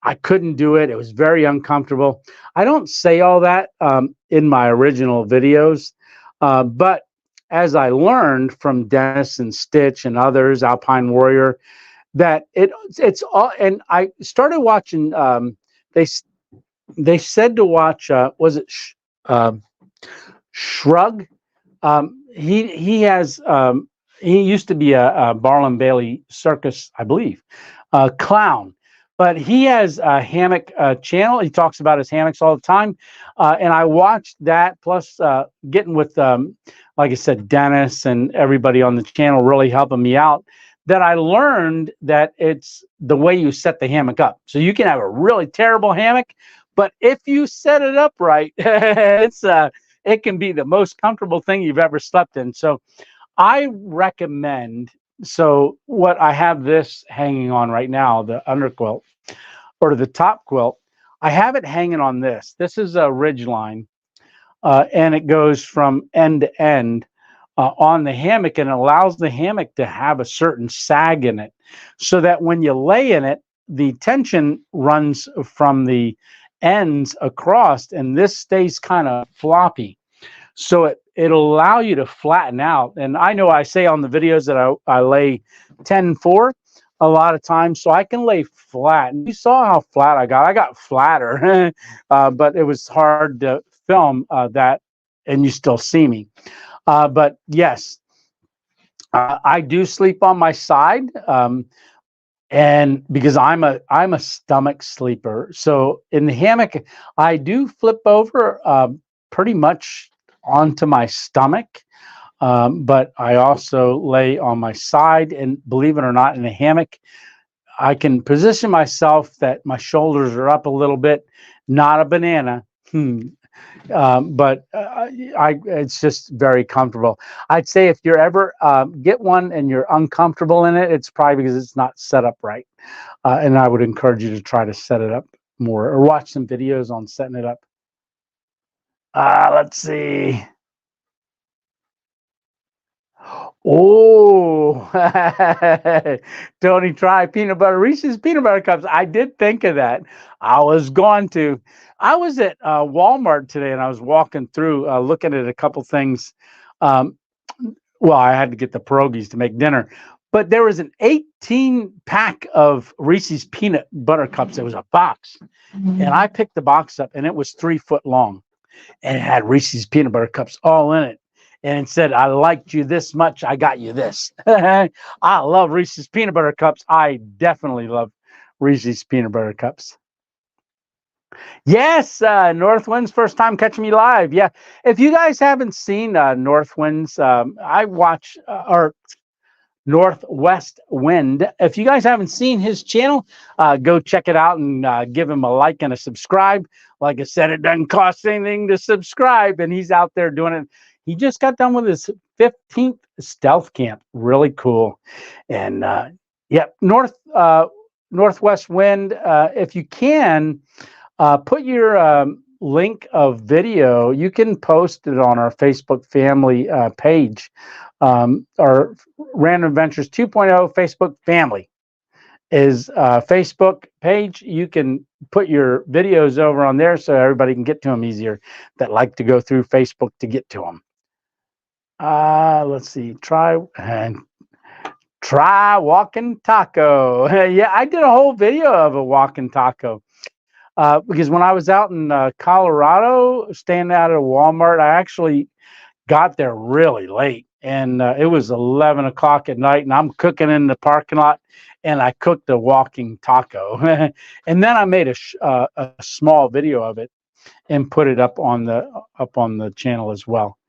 I couldn't do it. It was very uncomfortable. I don't say all that in my original videos, but as I learned from Dennis and Stitch and others, Alpine Warrior, that it's all. And I started watching. They said to watch. Was it Shrug? He has. He used to be a Barnum Bailey circus, I believe, clown. But he has a hammock channel. He talks about his hammocks all the time. And I watched that, plus getting with, like I said, Dennis and everybody on the channel really helping me out, that I learned that it's the way you set the hammock up. So you can have a really terrible hammock, but if you set it up right, it can be the most comfortable thing you've ever slept in. So I recommend, so what I have this hanging on right now, the underquilt or the top quilt, I have it hanging on this. This is a ridge and it goes from end to end on the hammock, and it allows the hammock to have a certain sag in it so that when you lay in it, the tension runs from the ends across, and this stays kind of floppy. So it'll allow you to flatten out. And I know I say on the videos that I lay 10-4 a lot of times, so I can lay flat. And you saw how flat I got. I got flatter, but it was hard to film that, and you still see me. But yes, I do sleep on my side, and because I'm a stomach sleeper. So in the hammock, I do flip over pretty much onto my stomach, but I also lay on my side, and believe it or not, in a hammock I can position myself that my shoulders are up a little bit, not a banana, but it's just very comfortable. I'd say if you're ever get one and you're uncomfortable in it, it's probably because it's not set up right, and I would encourage you to try to set it up more or watch some videos on setting it up. Let's see. Oh, Tony, try peanut butter Reese's peanut butter cups. I did think of that. I was at Walmart today, and I was walking through looking at a couple things. Well, I had to get the pierogies to make dinner, but there was an 18-pack of Reese's peanut butter cups. It was a box, and I picked the box up, and it was 3 foot long, and it had Reese's peanut butter cups all in it. And it said, I liked you this much, I got you this. I love Reese's peanut butter cups. I definitely love Reese's peanut butter cups. Yes, North Wind's first time catching me live. Yeah, if you guys haven't seen North Wind's, I watch, or Northwest Wind. If you guys haven't seen his channel, go check it out and give him a like and a subscribe. Like I said, it doesn't cost anything to subscribe, and he's out there doing it. He just got done with his 15th stealth camp. Really cool. And yeah, Northwest Wind, if you can, put your link of video, you can post it on our Facebook family page, our Random Adventures 2.0 Facebook family is Facebook page. You can put your videos over on there so everybody can get to them easier that like to go through Facebook to get to them. Let's see. Try walking taco. Yeah, I did a whole video of a walking taco. Because when I was out in Colorado, staying out at Walmart, I actually got there really late, and it was 11 o'clock at night, and I'm cooking in the parking lot, and I cooked a walking taco, and then I made a small video of it and put it up on the channel as well.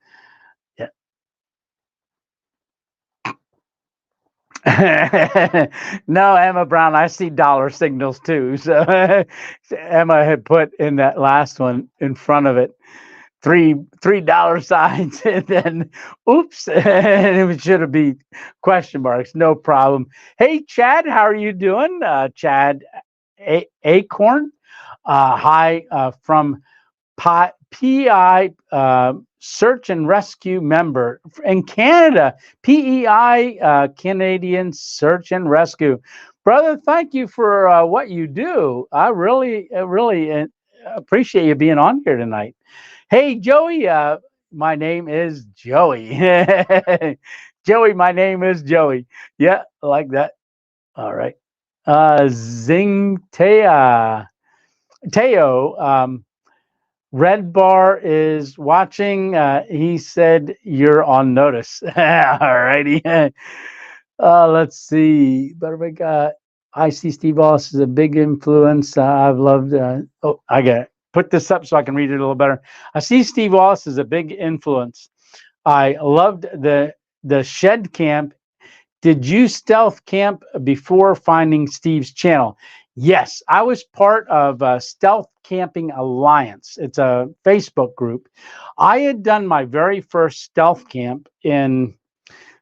No, Emma Brown, I see dollar signals too. So Emma had put in that last one in front of it $3 signs, and then oops, and it should have been question marks. No problem. Hey, Chad, how are you doing? Chad Acorn. Hi from PI Search and Rescue member in Canada. PEI Canadian Search and Rescue. Brother, thank you for what you do. I really appreciate you being on here tonight. Hey, Joey, my name is Joey. Joey, my name is Joey. Yeah, I like that. All right. Zing Teo, Red Bar is watching. He said you're on notice. All righty. Let's see. But we got. I see Steve Wallace is a big influence. I've loved. I got it. Put this up so I can read it a little better. I see Steve Wallace is a big influence. I loved the shed camp. Did you stealth camp before finding Steve's channel? Yes, I was part of Stealth Camping Alliance. It's a Facebook group. I had done my very first stealth camp in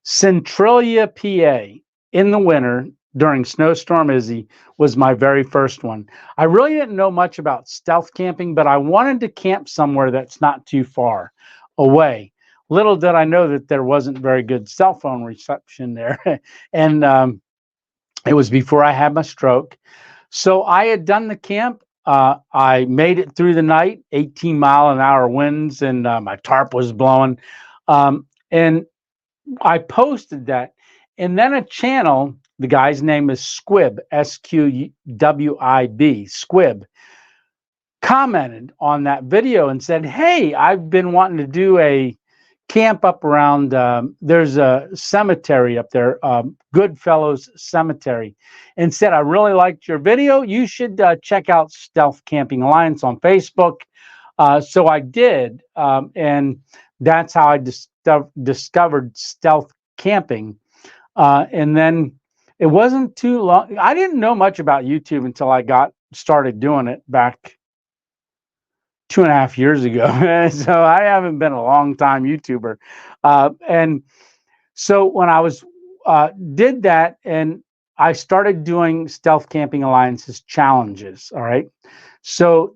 Centralia, PA, in the winter during Snowstorm Izzy. Was my very first one. I really didn't know much about stealth camping, but I wanted to camp somewhere that's not too far away. Little did I know that there wasn't very good cell phone reception there. And it was before I had my stroke. So I had done the camp. I made it through the night, 18-mile-an-hour winds, and my tarp was blowing. And I posted that. And then a channel, the guy's name is Squib, Sqwib, Squib, commented on that video and said, hey, I've been wanting to do a camp up around, there's a cemetery up there, Goodfellows Cemetery, and said, I really liked your video. You should check out Stealth Camping Alliance on Facebook. So I did, and that's how I discovered stealth camping. And then it wasn't too long. I didn't know much about YouTube until I got started doing it back 2.5 years ago. So I haven't been a long time YouTuber. And so when I was did that, and I started doing Stealth Camping Alliance's challenges. All right. So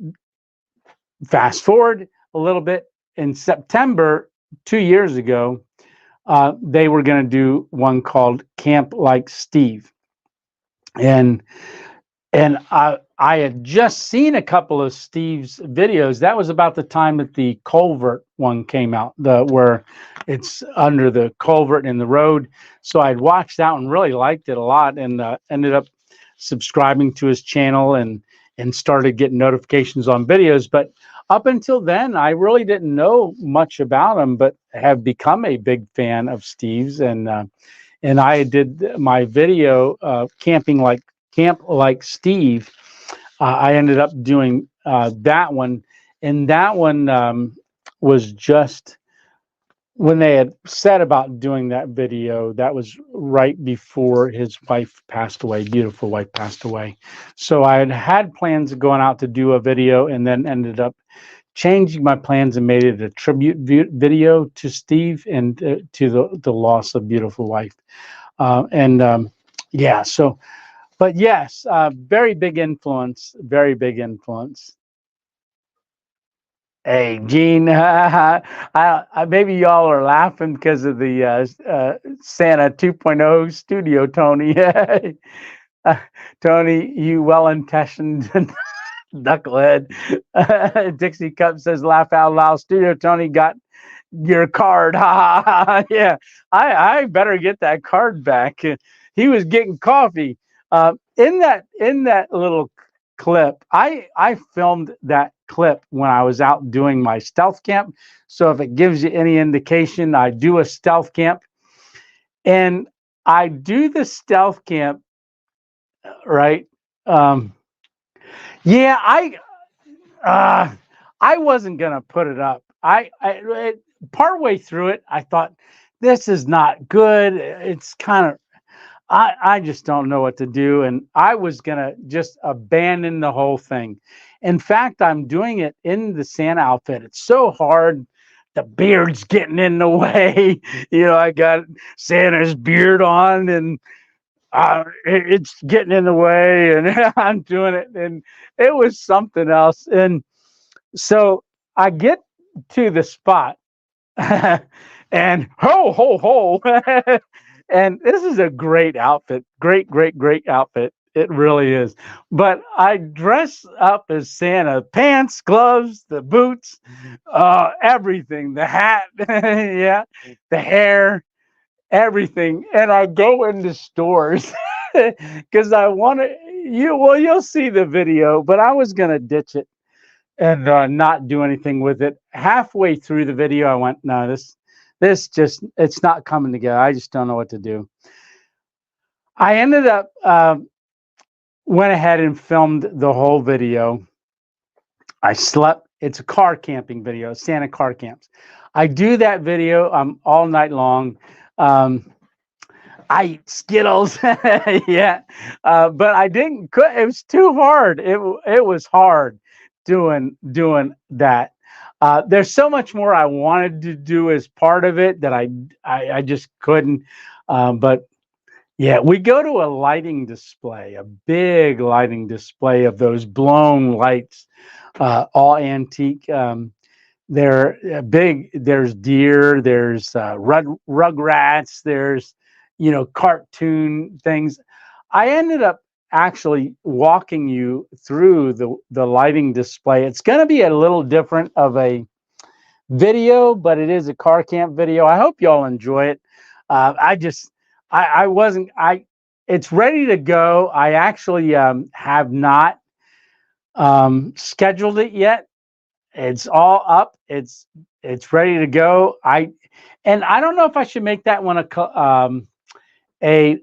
fast forward a little bit, in September 2 years ago, they were going to do one called Camp Like Steve. And I had just seen a couple of Steve's videos. That was about the time that the culvert one came out, where it's under the culvert in the road. So I'd watched that one, really liked it a lot, and ended up subscribing to his channel and started getting notifications on videos. But up until then, I really didn't know much about him, but have become a big fan of Steve's. And I did my video, Camp Like Steve. I ended up doing that one, and that one was just when they had said about doing that video. That was right before his wife passed away, beautiful wife passed away. So I had plans of going out to do a video, and then ended up changing my plans and made it a tribute video to Steve and to the loss of beautiful wife. Yeah, so. But yes, very big influence, very big influence. Hey, Gene, maybe y'all are laughing because of the Santa 2.0 studio, Tony. Uh, Tony, you well-intentioned knucklehead. Dixie Cup says, laugh out loud. Studio Tony got your card. Ha ha ha. Yeah, I better get that card back. He was getting coffee. In that little clip, I filmed that clip when I was out doing my stealth camp. So if it gives you any indication, I do a stealth camp, and I do the stealth camp, right? Um, yeah, uh, I wasn't gonna put it up. Partway through it, I thought this is not good. It's kind of I just don't know what to do, and I was gonna just abandon the whole thing. In fact, I'm doing it in the Santa outfit. It's so hard. The beard's getting in the way. I got Santa's beard on, and it's getting in the way, and I'm doing it, and it was something else. And so I get to the spot, and ho ho ho, and this is a great outfit, great outfit. It really is. But I dress up as Santa: pants, gloves, the boots, everything, the hat, yeah, the hair, everything. And I go into stores because I want to. You'll see the video, but I was gonna ditch it and not do anything with it. Halfway through the video, I went, no, this just it's not coming together. I just don't know what to do. I ended up went ahead and filmed the whole video. I slept. It's a car camping video, Santa car camps. I do that video all night long. I eat Skittles, yeah, but I didn't. It was too hard. It was hard doing that. There's so much more I wanted to do as part of it that I just couldn't. But yeah, we go to a lighting display, a big lighting display of those blown lights, all antique. They're big. There's deer. There's rugrats. There's cartoon things. I ended up actually walking you through the lighting display. It's going to be a little different of a video, but it is a car camp video. I hope y'all enjoy it. I wasn't. It's ready to go. I actually have not scheduled it yet. It's all up. It's ready to go. And I don't know if I should make that one a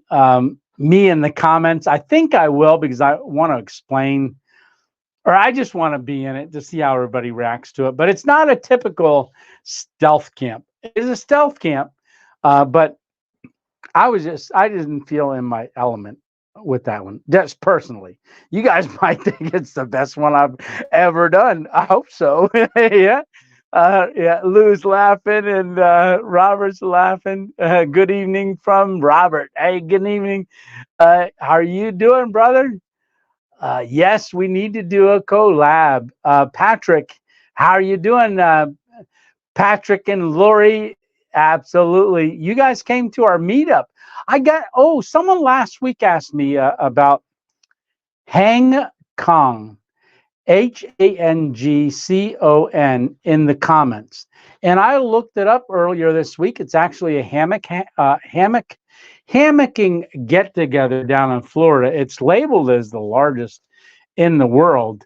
me in the comments. I think I will, because I want to explain, or I just want to be in it to see how everybody reacts to it. But it's not a typical stealth camp. It's a stealth camp, but I didn't feel in my element with that one. Just personally, you guys might think it's the best one I've ever done. I hope so. Yeah. Yeah, Lou's laughing and Robert's laughing. Good evening from Robert. Hey, good evening. How are you doing, brother? Yes, we need to do a collab. Patrick, how are you doing? Patrick and Lori, absolutely. You guys came to our meetup. Someone last week asked me about Hang Kong. HANGCON in the comments, and I looked it up earlier this week. It's actually a hammocking get together down in Florida. It's labeled as the largest in the world,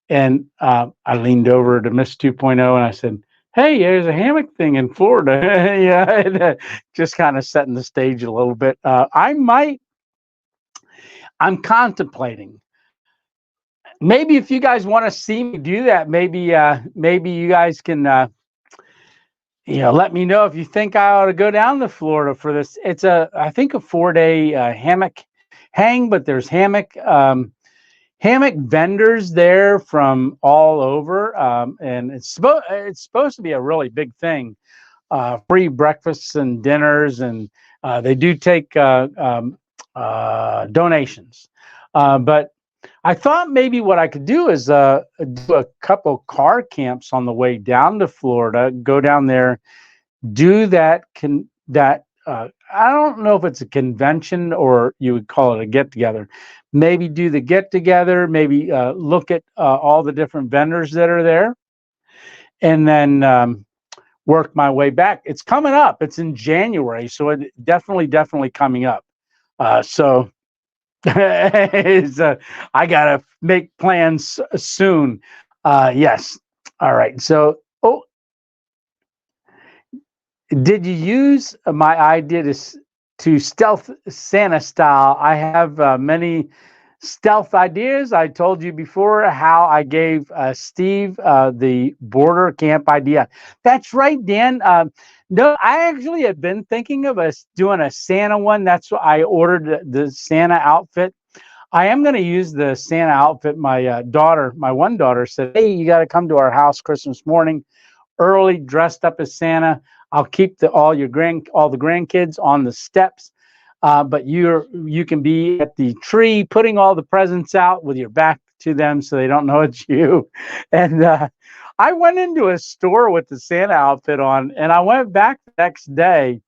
and I leaned over to Miss 2.0 and I said, "Hey, there's a hammock thing in Florida." Yeah, and, just kind of setting the stage a little bit. I'm contemplating. Maybe if you guys want to see me do that, maybe you guys can let me know if you think I ought to go down to Florida for this. It's I think a 4-day hammock hang, but there's hammock vendors there from all over, and it's supposed to be a really big thing. Free breakfasts and dinners, and they do take donations, but I thought maybe what I could do is do a couple car camps on the way down to Florida. Go down there, do that. I don't know if it's a convention or you would call it a get together. Maybe do the get together. Maybe look at all the different vendors that are there, and then work my way back. It's coming up. It's in January, so it definitely coming up. So I gotta make plans soon. Yes. All right. So, oh, did you use my idea to stealth Santa style? I have many stealth ideas. I told you before how I gave Steve the border camp idea. That's right, Dan. No, I actually had been thinking of us doing a Santa one. That's why I ordered the Santa outfit. I am going to use the Santa outfit. My daughter, my one daughter said, "Hey, you got to come to our house Christmas morning early, dressed up as Santa. I'll keep all the grandkids on the steps, but you can be at the tree putting all the presents out with your back to them so they don't know it's you." And I went into a store with the Santa outfit on, and I went back the next day.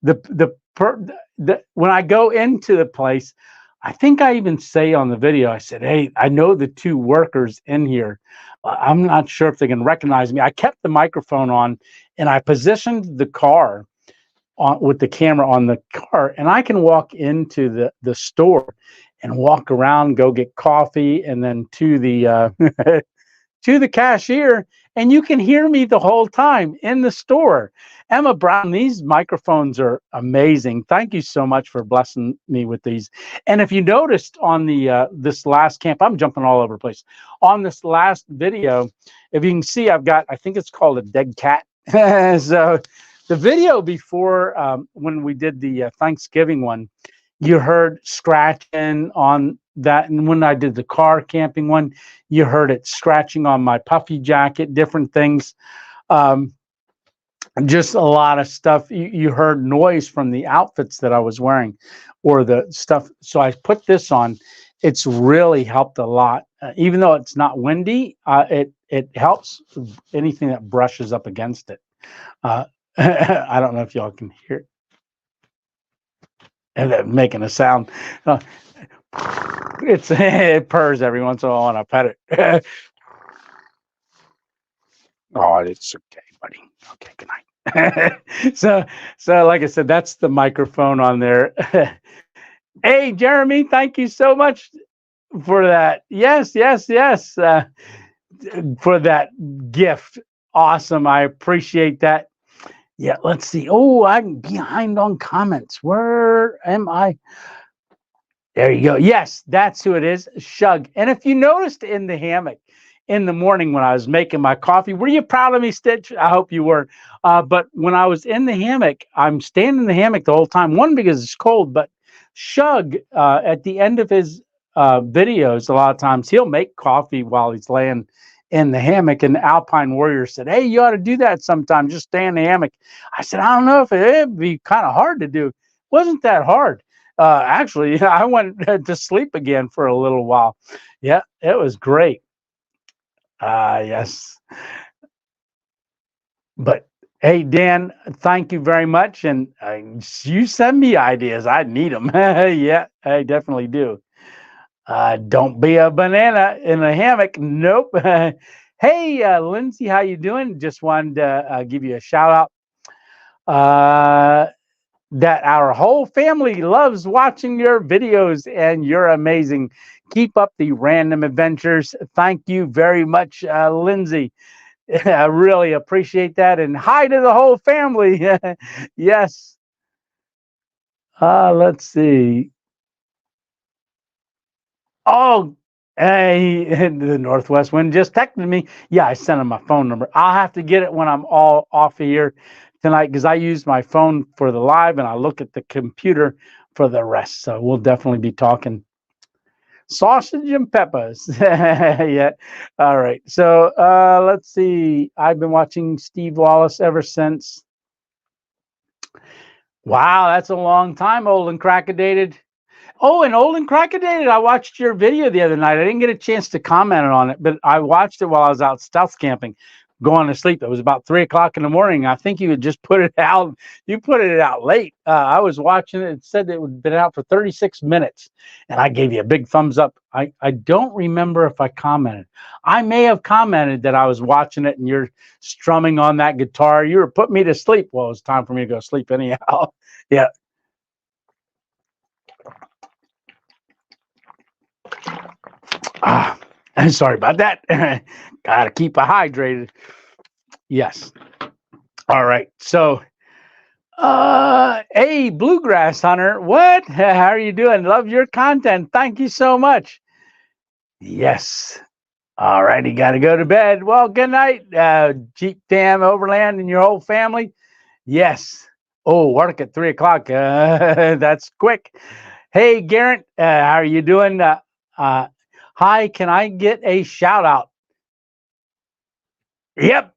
When I go into the place, I think I even say on the video, I said, "Hey, I know the two workers in here. I'm not sure if they can recognize me." I kept the microphone on, and I positioned the car with the camera on the car, and I can walk into the store and walk around, go get coffee, and then to the to the cashier, and you can hear me the whole time in the store. Emma Brown, these microphones are amazing. Thank you so much for blessing me with these. And if you noticed on the this last camp, I'm jumping all over the place. On this last video, if you can see, I've got, I think it's called a dead cat. So the video before, when we did the Thanksgiving one, you heard scratching on that. And when I did the car camping one, you heard it scratching on my puffy jacket, different things. Just a lot of stuff. You heard noise from the outfits that I was wearing or the stuff. So I put this on. It's really helped a lot. Even though it's not windy, it helps anything that brushes up against it. I don't know if y'all can hear it. And they're making a sound. It purrs every once in a while when I pet it. Oh, it's okay, buddy. Okay, good night. So like I said, that's the microphone on there. Hey, Jeremy, thank you so much for that. Yes. For that gift. Awesome. I appreciate that. Yeah, let's see. Oh, I'm behind on comments. Where am I? There you go. Yes, that's who it is. Shug. And if you noticed in the hammock in the morning when I was making my coffee, were you proud of me, Stitch? I hope you were. But when I was in the hammock, I'm standing in the hammock the whole time. One, because it's cold, but Shug, at the end of his videos, a lot of times he'll make coffee while he's laying in the hammock. And Alpine Warrior said, "Hey, you ought to do that sometime. Just stay in the hammock." I said, "I don't know if it'd be kind of hard to do." It wasn't that hard. Actually, I went to sleep again for a little while. Yeah, it was great. Yes. But hey, Dan, thank you very much. And you send me ideas. I need them. Yeah, I definitely do. Don't be a banana in a hammock. Nope. Hey, Lindsay, how you doing? Just wanted to give you a shout out. That our whole family loves watching your videos, and you're amazing. Keep up the random adventures. Thank you very much, Lindsay. I really appreciate that. And hi to the whole family. Yes. Let's see. Oh, hey, the Northwest Wind just texted me. Yeah, I sent him my phone number. I'll have to get it when I'm all off of here tonight because I use my phone for the live and I look at the computer for the rest. So we'll definitely be talking sausage and peppers. Yeah. All right. So let's see. I've been watching Steve Wallace ever since. Wow, that's a long time, old and crackadated. Oh, and Old and Crocodile, I watched your video the other night. I didn't get a chance to comment on it, but I watched it while I was out stealth camping, going to sleep. It was about 3 o'clock in the morning. I think you had just put it out. You put it out late. I was watching it. It said it had been out for 36 minutes, and I gave you a big thumbs up. I don't remember if I commented. I may have commented that I was watching it and you're strumming on that guitar. You were putting me to sleep. Well, it was time for me to go to sleep anyhow. Yeah. Ah, I'm sorry about that. Gotta keep it hydrated. Yes. All right. So, hey, Bluegrass Hunter, what? How are you doing? Love your content. Thank you so much. Yes. All righty. Gotta go to bed. Well, good night, Jeep Tam Overland and your whole family. Yes. Oh, work at 3 o'clock. That's quick. Hey, Garrett, how are you doing? Hi, can I get a shout out? Yep.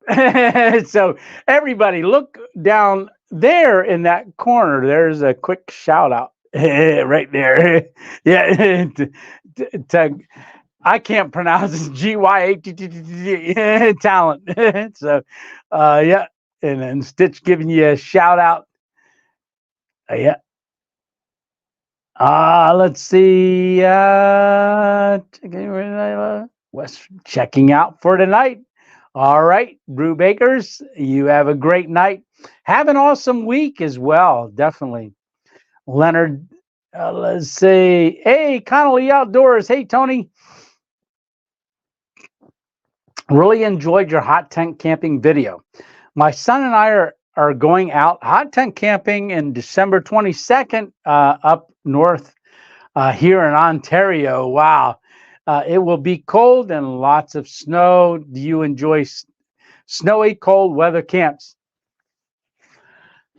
So everybody look down there in that corner. There's a quick shout out right there. Yeah. I can't pronounce it. GYATT talent. So yeah. And then Stitch giving you a shout out. Yeah. Let's see. West checking out for tonight. All right, Brew Bakers, you have a great night. Have an awesome week as well. Definitely. Leonard, let's see. Hey, Connolly Outdoors. Hey, Tony. Really enjoyed your hot tent camping video. My son and I are going out hot tent camping in December 22nd up north here in Ontario. Wow. It will be cold and lots of snow. Do you enjoy snowy, cold weather camps?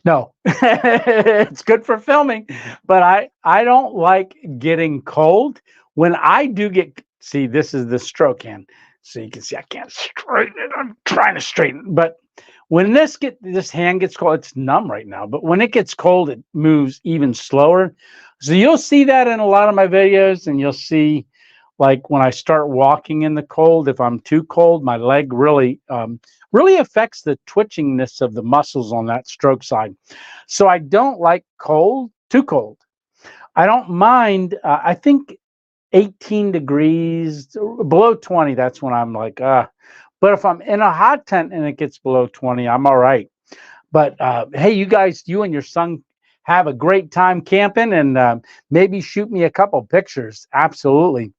No, it's good for filming, but I don't like getting cold. When I do get, see, this is the stroke hand. So you can see I can't straighten it. I'm trying to straighten, but when this hand gets cold, it's numb right now. But when it gets cold, it moves even slower. So you'll see that in a lot of my videos, and you'll see like when I start walking in the cold, if I'm too cold, my leg really affects the twitchingness of the muscles on that stroke side. So I don't like cold, too cold. I don't mind. I think 18 degrees below 20. That's when I'm like, But if I'm in a hot tent and it gets below 20, I'm all right. But hey, you guys, you and your son have a great time camping, and maybe shoot me a couple pictures. Absolutely.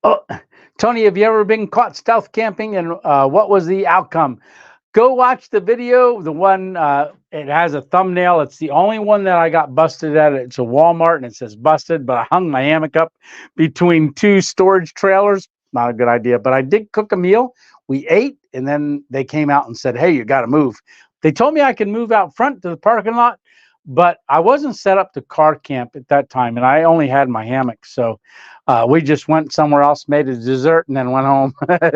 Oh, Tony, have you ever been caught stealth camping, and what was the outcome? Go watch the video. The one, it has a thumbnail. It's the only one that I got busted at. It's a Walmart and it says busted, but I hung my hammock up between two storage trailers. Not a good idea, but I did cook a meal. We ate, and then they came out and said, hey, you got to move. They told me I could move out front to the parking lot, but I wasn't set up to car camp at that time, and I only had my hammock. So we just went somewhere else, made a dessert, and then went home.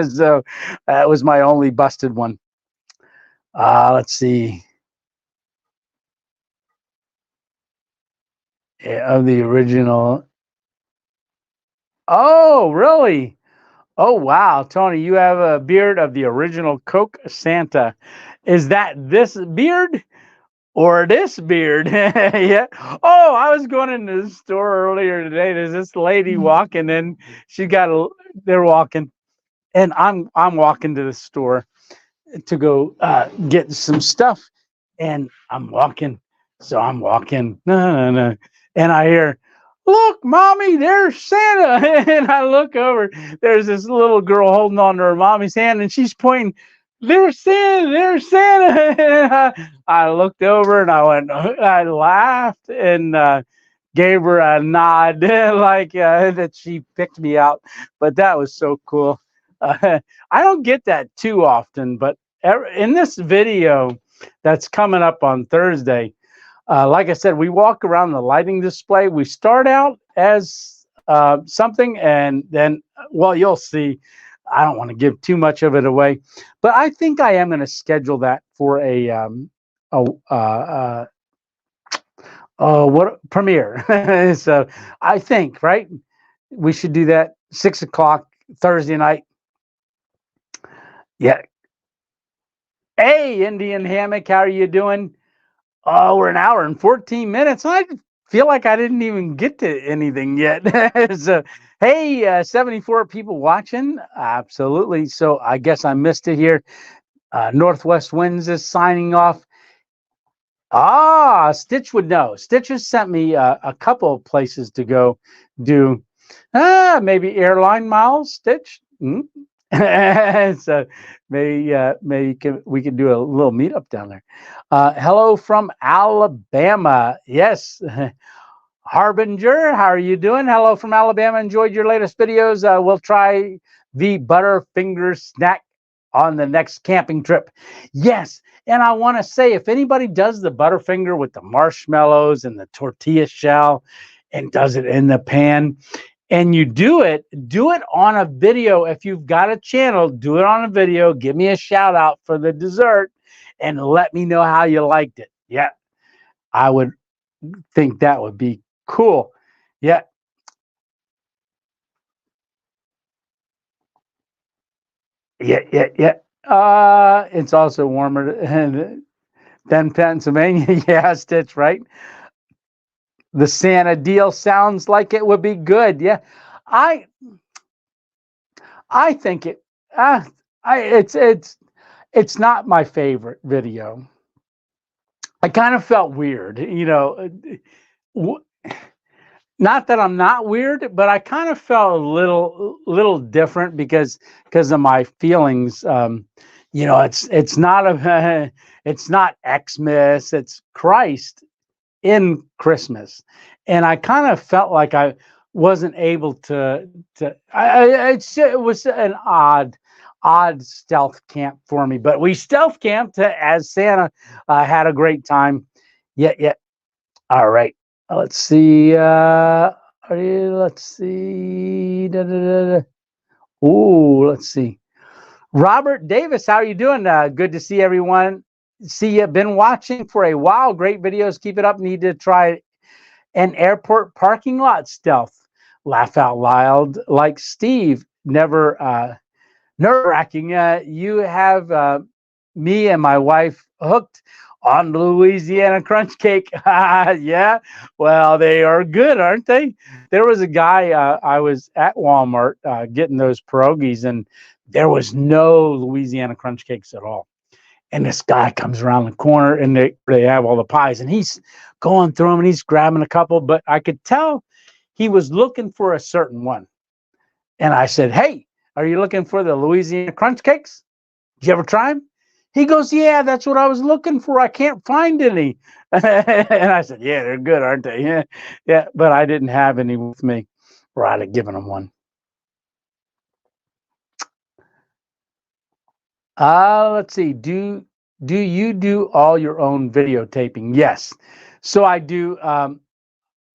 So that was my only busted one. Let's see. Yeah, of the original. Oh, really? Oh, wow. Tony, you have a beard of the original Coke Santa. Is that this beard or this beard? Yeah. Oh, I was going into the store earlier today. There's this lady walking, and they're walking, and I'm walking to the store to go get some stuff, and I'm walking. So I'm walking, no, and I hear, "Look, mommy, there's Santa!" And I look over. There's this little girl holding on to her mommy's hand, and she's pointing. There's Santa! There's Santa! I looked over and I laughed and gave her a nod, like that she picked me out. But that was so cool. I don't get that too often, but in this video that's coming up on Thursday, like I said, we walk around the lighting display. We start out as something, and then, well, you'll see. I don't want to give too much of it away, but I think I am going to schedule that for a Oh, what premiere? So I think, right, we should do that 6 o'clock Thursday night. Yeah. Hey, Indian Hammock, how are you doing? Oh, we're an hour and 14 minutes. I feel like I didn't even get to anything yet. So, hey, 74 people watching. Absolutely. So I guess I missed it here. Northwest Winds is signing off. Ah, Stitch would know. Stitch has sent me a couple of places to go do maybe airline miles, Stitch. Hmm? So we could do a little meetup down there. Hello from Alabama. Yes. Harbinger, how are you doing? Hello from Alabama. Enjoyed your latest videos. We'll try the Butterfinger snack on the next camping trip. Yes. And I want to say, if anybody does the Butterfinger with the marshmallows and the tortilla shell and does it in the pan, and you do it on a video. If you've got a channel, do it on a video. Give me a shout out for the dessert and let me know how you liked it. Yeah, I would think that would be cool. Yeah. Yeah. It's also warmer than Pennsylvania. Yeah, Stitch, right? The Santa deal sounds like it would be good. Yeah. I I think it I it's not my favorite video. I kind of felt weird, w- not that I'm not weird, but I kind of felt a little different because of my feelings. It's not a it's not Xmas, it's Christ in Christmas, and I kind of felt like I wasn't able it was an odd stealth camp for me, but we stealth camped as Santa. Had a great time. Yeah. All right. Let's see. Let's see. Ooh, let's see. Robert Davis, how are you doing? Good to see everyone. See you. Been watching for a while. Great videos. Keep it up. Need to try an airport parking lot stealth. Laugh out loud like Steve. Never nerve-wracking. You have me and my wife hooked on Louisiana crunch cake. Yeah, well, they are good, aren't they? There was a guy, I was at Walmart getting those pierogies, and there was no Louisiana crunch cakes at all. And this guy comes around the corner, and they have all the pies, and he's going through them, and he's grabbing a couple, but I could tell he was looking for a certain one. And I said, "Hey, are you looking for the Louisiana crunch cakes? Did you ever try them?" He goes, "Yeah, that's what I was looking for. I can't find any." And I said, "Yeah, they're good, aren't they?" Yeah. But I didn't have any with me, or I'd have given them one. Let's see. Do you do all your own videotaping? Yes. So I do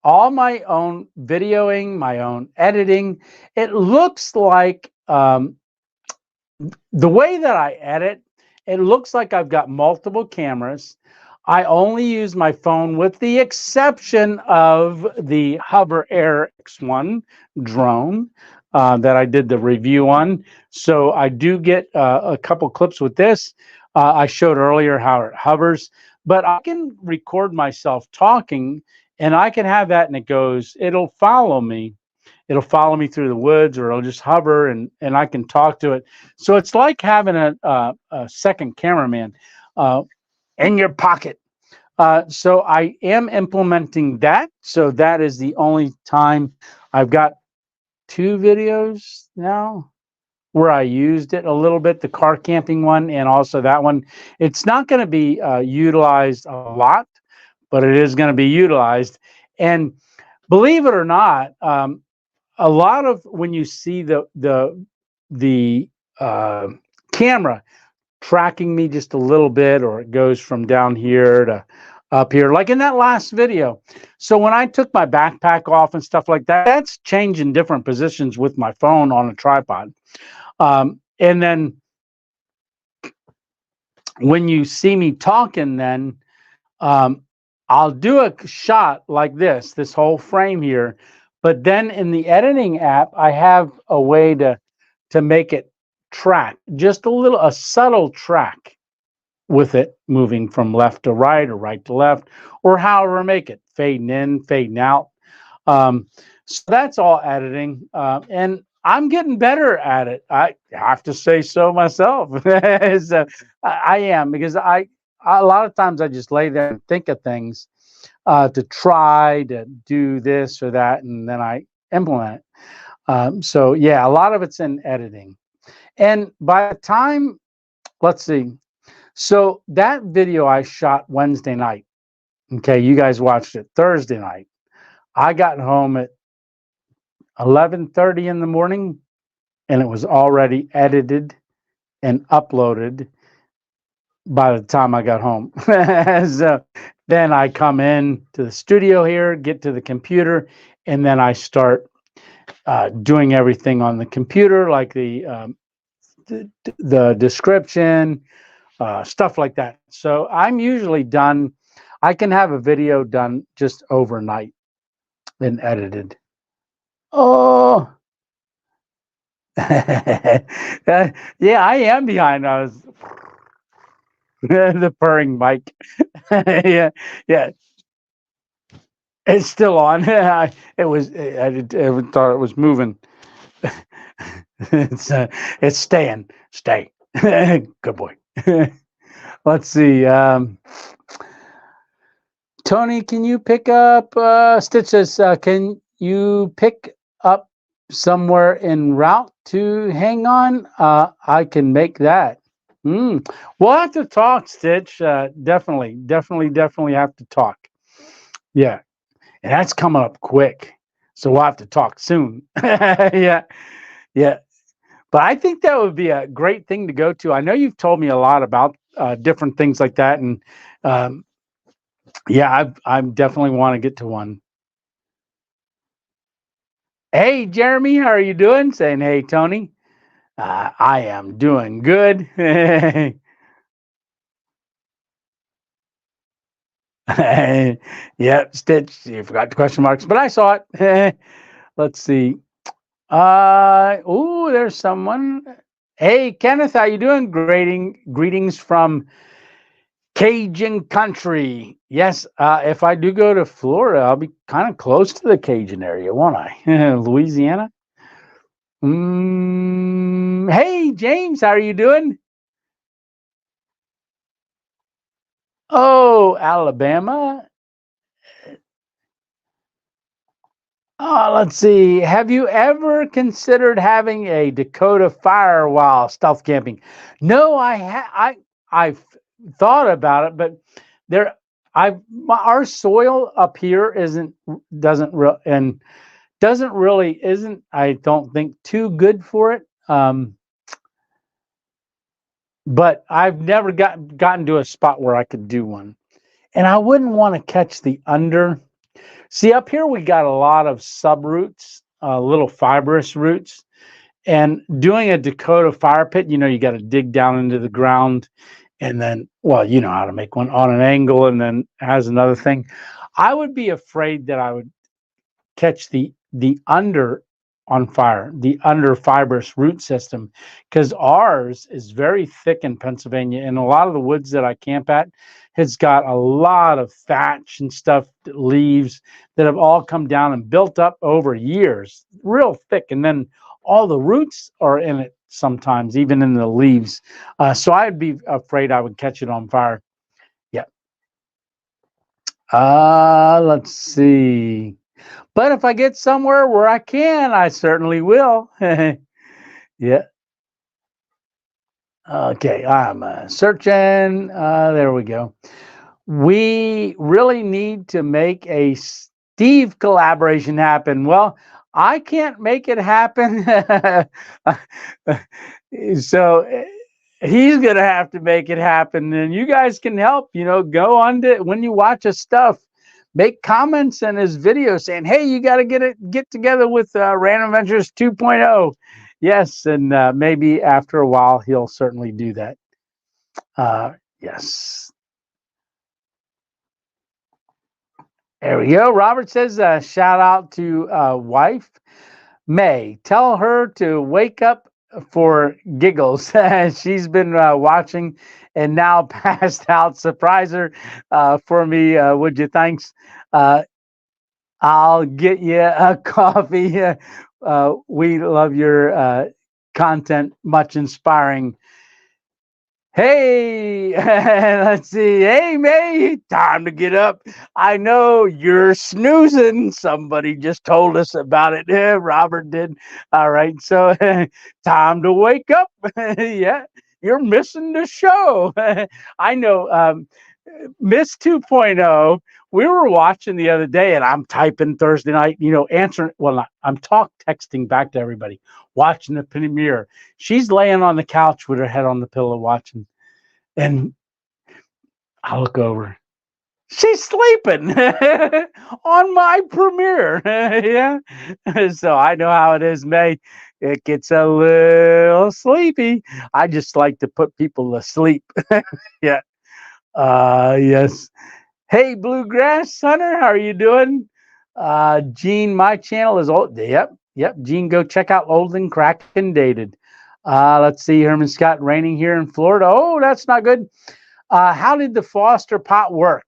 all my own videoing, my own editing. It looks like the way that I edit, it looks like I've got multiple cameras. I only use my phone with the exception of the Hover Air X1 drone that I did the review on. So I do get a couple clips with this. I showed earlier how it hovers, but I can record myself talking and I can have that and it'll follow me. It'll follow me through the woods, or it'll just hover, and I can talk to it. So it's like having a second cameraman in your pocket. So I am implementing that. So that is the only time I've got two videos now where I used it a little bit, the car camping one and also that one. It's not going to be utilized a lot, but it is going to be utilized. And believe it or not, a lot of when you see the uh, camera tracking me just a little bit, or it goes from down here to up here, like in that last video. So when I took my backpack off and stuff like that, that's changing different positions with my phone on a tripod. And then when you see me talking, then um, I'll do a shot like this whole frame here, but then in the editing app, I have a way to make it track, just a subtle track with it moving from left to right or right to left, or however make it fading in, fading out. So that's all editing, and I'm getting better at it. I have to say so myself. So I am, because a lot of times I just lay there and think of things to try to do this or that, and then I implement it. So yeah, a lot of it's in editing. And by the time, let's see, so that video I shot Wednesday night. Okay, you guys watched it Thursday night. I got home at 11:30 in the morning, and it was already edited and uploaded by the time I got home. So then I come in to the studio here, get to the computer, and then I start doing everything on the computer, like the description, stuff like that. So I'm usually done. I can have a video done just overnight and edited. Oh, yeah, I am behind. I was the purring mic. Yeah, yeah, it's still on. It was. I thought it was moving. It's staying. Stay. Good boy. Let's see. Tony, can you pick up Stitch says, can you pick up somewhere en route to hang on? I can make that. We'll have to talk, Stitch. Definitely have to talk. Yeah. And that's coming up quick. So we'll have to talk soon. Yeah. Yeah. But I think that would be a great thing to go to. I know you've told me a lot about different things like that. And yeah, I definitely want to get to one. Hey, Jeremy, how are you doing? Saying, hey, Tony. I am doing good. Yep, Stitch. You forgot the question marks, but I saw it. Let's see. Oh, there's someone. Hey, Kenneth, how you doing? Greetings from Cajun country. Yes, if I do go to Florida, I'll be kind of close to the Cajun area, won't I? Louisiana. Hey, James, how are you doing? Oh, Alabama. Oh, let's see. Have you ever considered having a Dakota fire while stealth camping? No, I've thought about it, but there our soil up here doesn't really isn't, I don't think, too good for it. But I've never gotten to a spot where I could do one. And I wouldn't want to catch the under. See, up here we got a lot of sub roots, little fibrous roots. And doing a Dakota fire pit, you got to dig down into the ground, and then, well, you know how to make one on an angle, and then has another thing. I would be afraid that I would catch the under on fire, the under fibrous root system, because ours is very thick in Pennsylvania, and a lot of the woods that I camp at has got a lot of thatch and stuff, leaves that have all come down and built up over years, real thick, and then all the roots are in it sometimes, even in the leaves. So I'd be afraid I would catch it on fire. Yeah. Let's see. But if I get somewhere where I can, I certainly will. Yeah. Okay, I'm searching. There we go. We really need to make a Steve collaboration happen. Well, I can't make it happen. So he's going to have to make it happen. And you guys can help, go on to, when you watch his stuff, make comments in his video saying, hey, you got to get together with Random Adventures 2.0. Yes, and maybe after a while, he'll certainly do that. Yes. There we go. Robert says, shout out to wife May. Tell her to wake up for giggles. She's been watching and now passed out. Surprise her for me, would you? Thanks. Uh, I'll get you a coffee. We love your content, much inspiring. Hey, let's see. Hey, May, time to get up. I know you're snoozing. Somebody just told us about it. Yeah, Robert did. All right. So, time to wake up. Yeah, you're missing the show. I know. Miss 2.0, we were watching the other day, and I'm typing Thursday night, answering. Well, I'm texting back to everybody, watching the premiere. She's laying on the couch with her head on the pillow watching. And I look over. She's sleeping on my premiere. Yeah. So I know how it is, May. It gets a little sleepy. I just like to put people to sleep. Yeah. Yes. Hey, Bluegrass Hunter, how are you doing? Gene, my channel is old. Yep. Gene, go check out Old and Cracked and Dated. Let's see, Herman Scott, raining here in Florida. Oh, that's not good. How did the Foster pot work?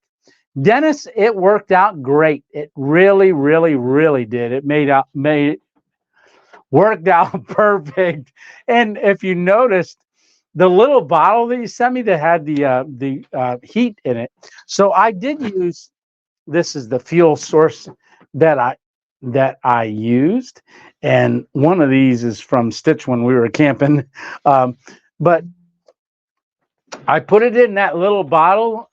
Dennis, it worked out great. It really, really, really did. It worked out perfect. And if you noticed, the little bottle that you sent me that had the heat in it. So I did use, this is the fuel source that I used, and one of these is from Stitch when we were camping, but I put it in that little bottle,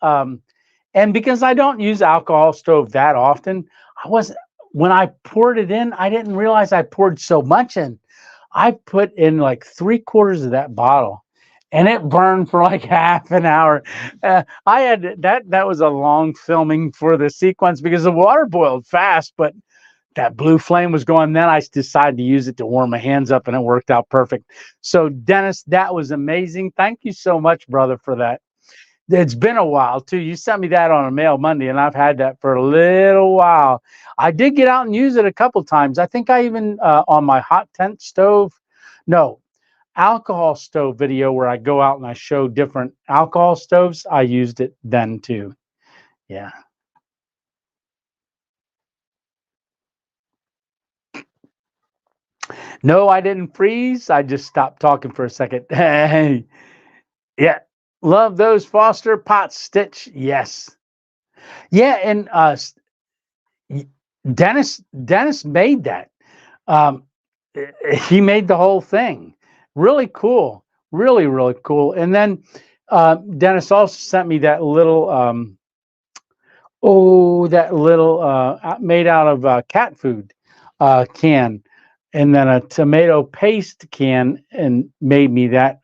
and because I don't use alcohol stove that often, when I poured it in, I didn't realize I poured so much in. I put in like 3/4 of that bottle, and it burned for like half an hour. I had that was a long filming for the sequence because the water boiled fast, but that blue flame was going. Then I decided to use it to warm my hands up, and it worked out perfect. So, Dennis, that was amazing. Thank you so much, brother, for that. It's been a while too. You sent me that on a mail Monday, and I've had that for a little while. I did get out and use it a couple times. I think I even on my hot tent stove, no, alcohol stove video where I go out and I show different alcohol stoves. I used it then too. Yeah. No, I didn't freeze. I just stopped talking for a second. Hey, yeah. Love those Foster pots, Stitch. Yes. Yeah, and Dennis made that. Um, he made the whole thing. Really cool. Really, really cool. And then Dennis also sent me that little made out of cat food can, and then a tomato paste can, and made me that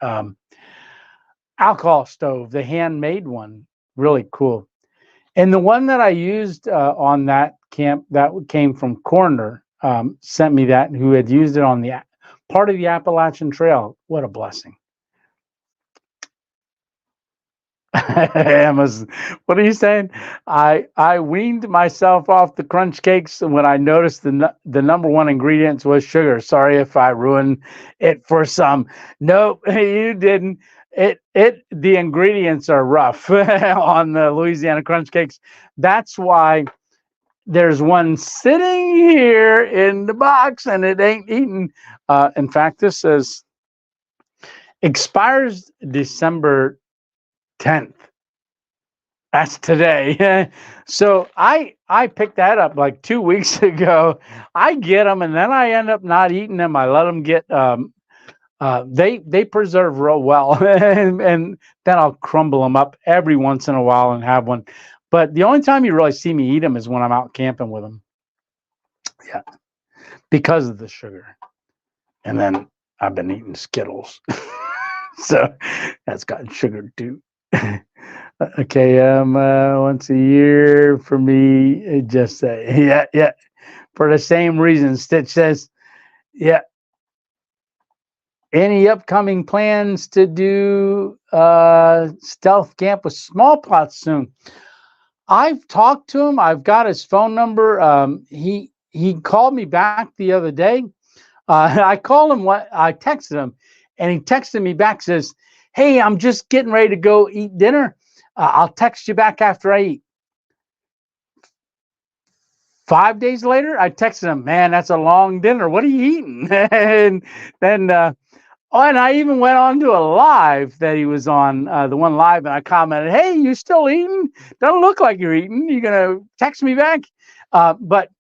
alcohol stove, the handmade one. Really cool. And the one that I used on that camp that came from Corner sent me that, who had used it on the part of the Appalachian Trail. What a blessing. Emma's, what are you saying? I weaned myself off the crunch cakes when I noticed the number one ingredients was sugar. Sorry if I ruined it for some. Nope, you didn't. The ingredients are rough on the Louisiana crunch cakes. That's why there's one sitting here in the box and it ain't eaten. In fact, this says expires December 10th. That's today. So I picked that up like 2 weeks ago. I get them and then I end up not eating them. I let them get they preserve real well, and then I'll crumble them up every once in a while and have one. But the only time you really see me eat them is when I'm out camping with them. Yeah, because of the sugar. And then I've been eating Skittles, so that's got sugar too. Okay, once a year for me, it just yeah, for the same reason. Stitch says, yeah. Any upcoming plans to do stealth camp with small plots soon? I've talked to him. I've got his phone number. He called me back the other day. I called him. What I texted him, and he texted me back. Says, "Hey, I'm just getting ready to go eat dinner. I'll text you back after I eat." 5 days later, I texted him, "Man, that's a long dinner. What are you eating?" And then, oh, and I even went on to a live that he was on, the one live, and I commented, "Hey, you still eating? Don't look like you're eating. You gonna text me back?" But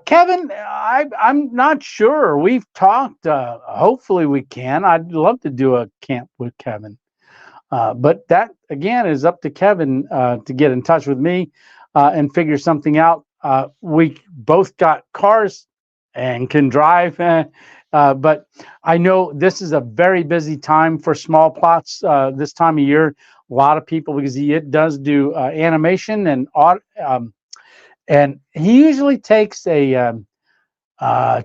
Kevin, I'm not sure. We've talked. Hopefully, we can. I'd love to do a camp with Kevin. But that again is up to Kevin to get in touch with me and figure something out. We both got cars and can drive, but I know this is a very busy time for small plots this time of year. A lot of people, because it does do animation and he usually takes a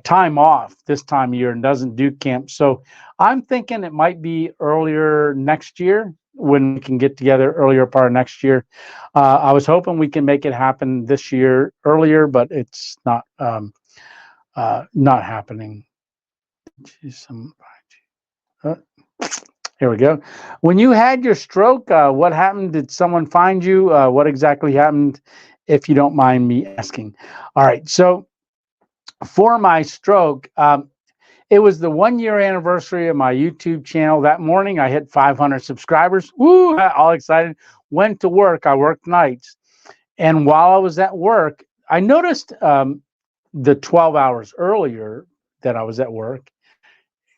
time off this time of year and doesn't do camp. So I'm thinking it might be earlier next year when we can get together, earlier part of next year. I was hoping we can make it happen this year earlier, but it's not happening. Here we go. When you had your stroke, what happened? Did someone find you? What exactly happened, if you don't mind me asking? All right. So for my stroke, it was the 1 year anniversary of my YouTube channel. That morning, I hit 500 subscribers. Woo! All excited. Went to work. I worked nights. And while I was at work, I noticed the 12 hours earlier that I was at work,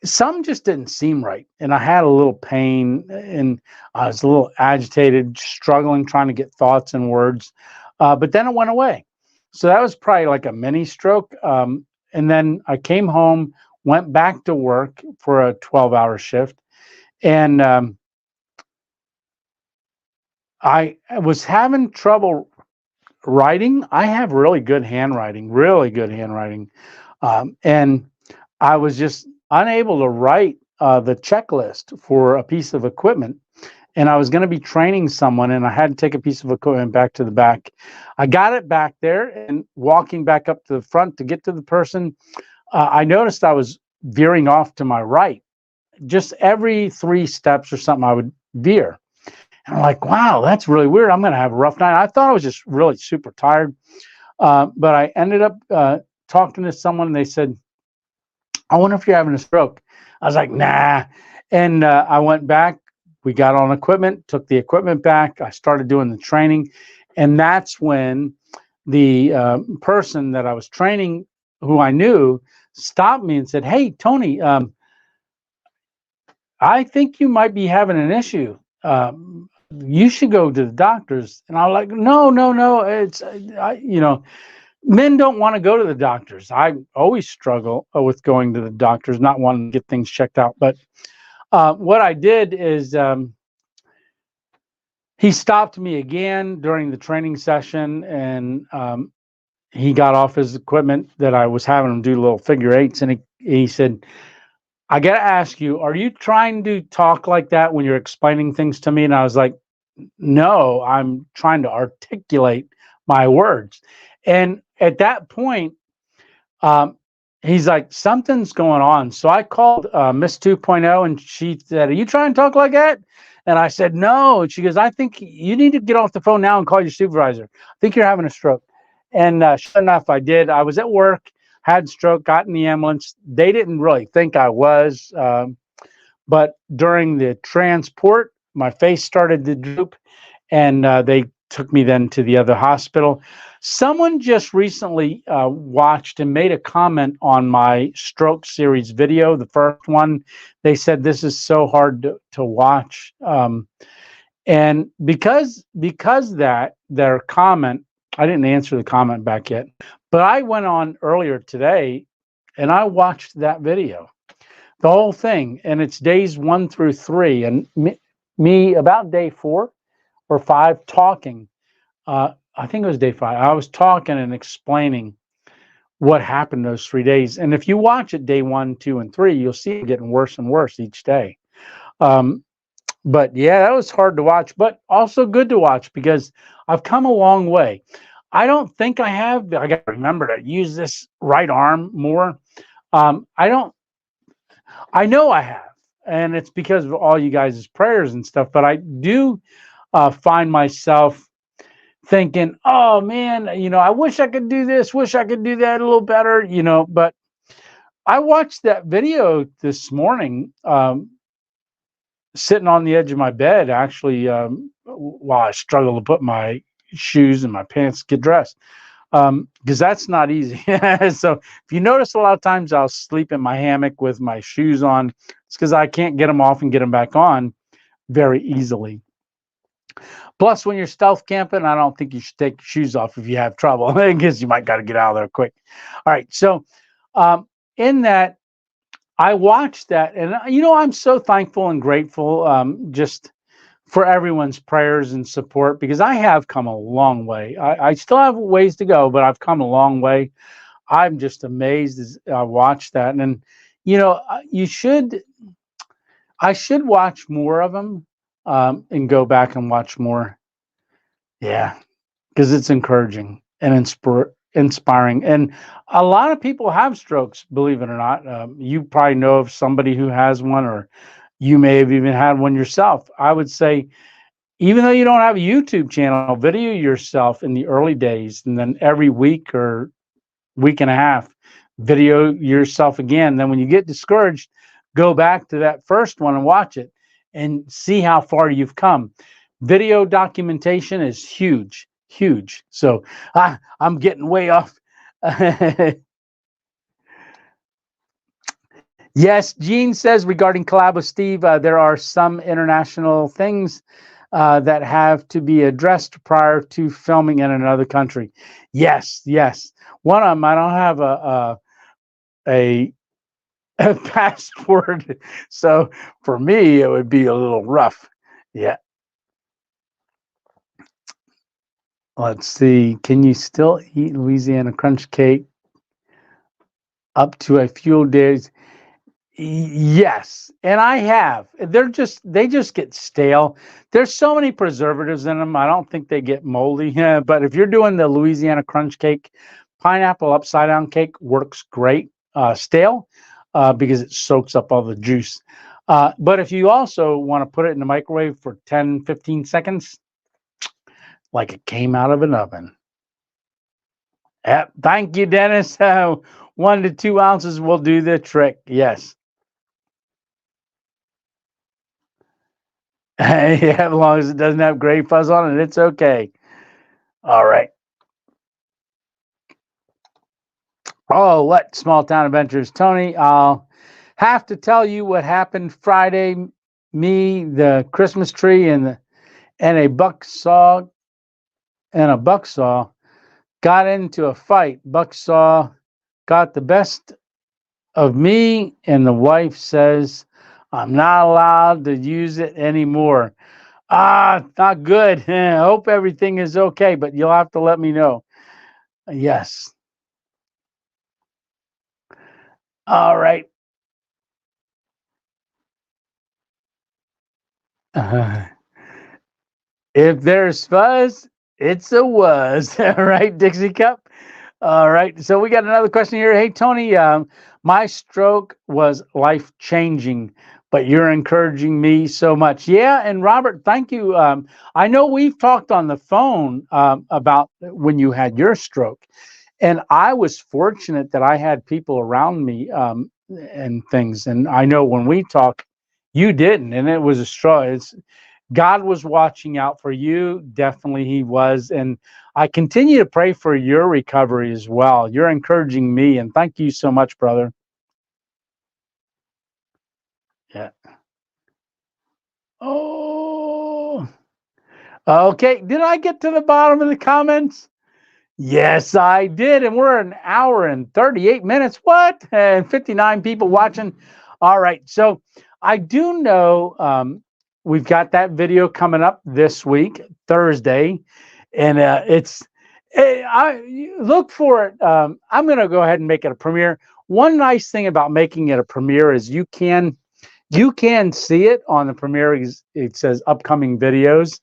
some just didn't seem right. And I had a little pain and I was a little agitated, struggling, trying to get thoughts and words. But then it went away. So that was probably like a mini stroke. And then I came home, went back to work for a 12-hour shift. And I was having trouble writing. I have really good handwriting, really good handwriting. And I was just unable to write the checklist for a piece of equipment. And I was going to be training someone, and I had to take a piece of equipment back to the back. I got it back there, and walking back up to the front to get to the person, I noticed I was veering off to my right. Just every 3 steps or something, I would veer. And I'm like, wow, that's really weird. I'm going to have a rough night. I thought I was just really super tired. But I ended up talking to someone, and they said, "I wonder if you're having a stroke." I was like, nah. And I went back. We got on equipment, took the equipment back. I started doing the training. And that's when the person that I was training, who I knew, stopped me and said, "Hey, Tony, I think you might be having an issue. You should go to the doctors." And I was like, no, no, no. It's, men don't want to go to the doctors. I always struggle with going to the doctors, not wanting to get things checked out. But what I did is he stopped me again during the training session, and he got off his equipment that I was having him do little figure eights. And he said, "I got to ask you, are you trying to talk like that when you're explaining things to me?" And I was like, "No, I'm trying to articulate my words." And at that point, he's like, "Something's going on." So I called Miss 2.0, and she said, "Are you trying to talk like that?" And I said, "No." And she goes, "I think you need to get off the phone now and call your supervisor. I think you're having a stroke." And sure enough, I did. I was at work, had stroke, got in the ambulance. They didn't really think I was. But during the transport, my face started to droop, and they took me then to the other hospital. Someone just recently watched and made a comment on my stroke series video, the first one. They said this is so hard to watch. And because that their comment, I didn't answer the comment back yet, but I went on earlier today and I watched that video, the whole thing, and it's days 1 through 3, and me about day 4 or 5 talking. I think it was day 5. I was talking and explaining what happened those 3 days. And if you watch it day 1, 2, and 3, you'll see it getting worse and worse each day. But yeah, that was hard to watch, but also good to watch because I've come a long way. I don't think I have. I got to remember to use this right arm more. I don't. I know I have, and it's because of all you guys' prayers and stuff. But I do find myself thinking, "Oh man, I wish I could do this. Wish I could do that a little better." But I watched that video this morning. Sitting on the edge of my bed, actually, while I struggle to put my shoes and my pants, get dressed, because that's not easy. So if you notice, a lot of times I'll sleep in my hammock with my shoes on. It's because I can't get them off and get them back on very easily. Plus, when you're stealth camping, I don't think you should take your shoes off if you have trouble, because you might got to get out of there quick. All right, so in that, I watched that, and I'm so thankful and grateful, just for everyone's prayers and support, because I have come a long way. I still have ways to go, but I've come a long way. I'm just amazed as I watch that, and you should. I should watch more of them, and go back and watch more. Yeah, because it's encouraging and inspiring. And a lot of people have strokes, believe it or not. You probably know of somebody who has one, or you may have even had one yourself. I would say, even though you don't have a YouTube channel, video yourself in the early days, and then every week or week and a half, video yourself again. Then when you get discouraged, go back to that first one and watch it and see how far you've come. Video documentation is huge, huge. So I'm getting way off. Yes, Gene says regarding collab with Steve, there are some international things that have to be addressed prior to filming in another country. Yes, yes. One of them, I don't have a passport, so for me it would be a little rough. Yeah. Let's see. Can you still eat Louisiana crunch cake up to a few days? Yes, and I have. They just get stale. There's so many preservatives in them. I don't think they get moldy. Yeah, but if you're doing the Louisiana crunch cake, pineapple upside down cake works great. Stale, because it soaks up all the juice. But if you also want to put it in the microwave for 10, 15 seconds, like it came out of an oven. Yep. Thank you, Dennis. 1 to 2 ounces will do the trick. Yes. Yeah, as long as it doesn't have gray fuzz on it, it's okay. All right. Oh, what small town adventures, Tony? I'll have to tell you what happened Friday. Me, the Christmas tree, and a bucksaw got into a fight. Bucksaw got the best of me, and the wife says I'm not allowed to use it anymore. Not good. I hope everything is okay, but you'll have to let me know. Yes. All right. If there's fuzz, it's a was. All right, Dixie Cup. All right. So we got another question here. Hey, Tony, my stroke was life changing, but you're encouraging me so much. Yeah. And Robert, thank you. I know we've talked on the phone about when you had your stroke, and I was fortunate that I had people around me and things. And I know when we talked, you didn't, and it was a struggle. God was watching out for you. Definitely he was. And I continue to pray for your recovery as well. You're encouraging me, and thank you so much, brother. Yeah. Oh, okay. Did I get to the bottom of the comments? Yes, I did. And we're an hour and 38 minutes. What? And 59 people watching. All right. So I do know we've got that video coming up this week, Thursday. And I look for it. I'm going to go ahead and make it a premiere. One nice thing about making it a premiere is you can You can see it on the premiere. It says upcoming videos.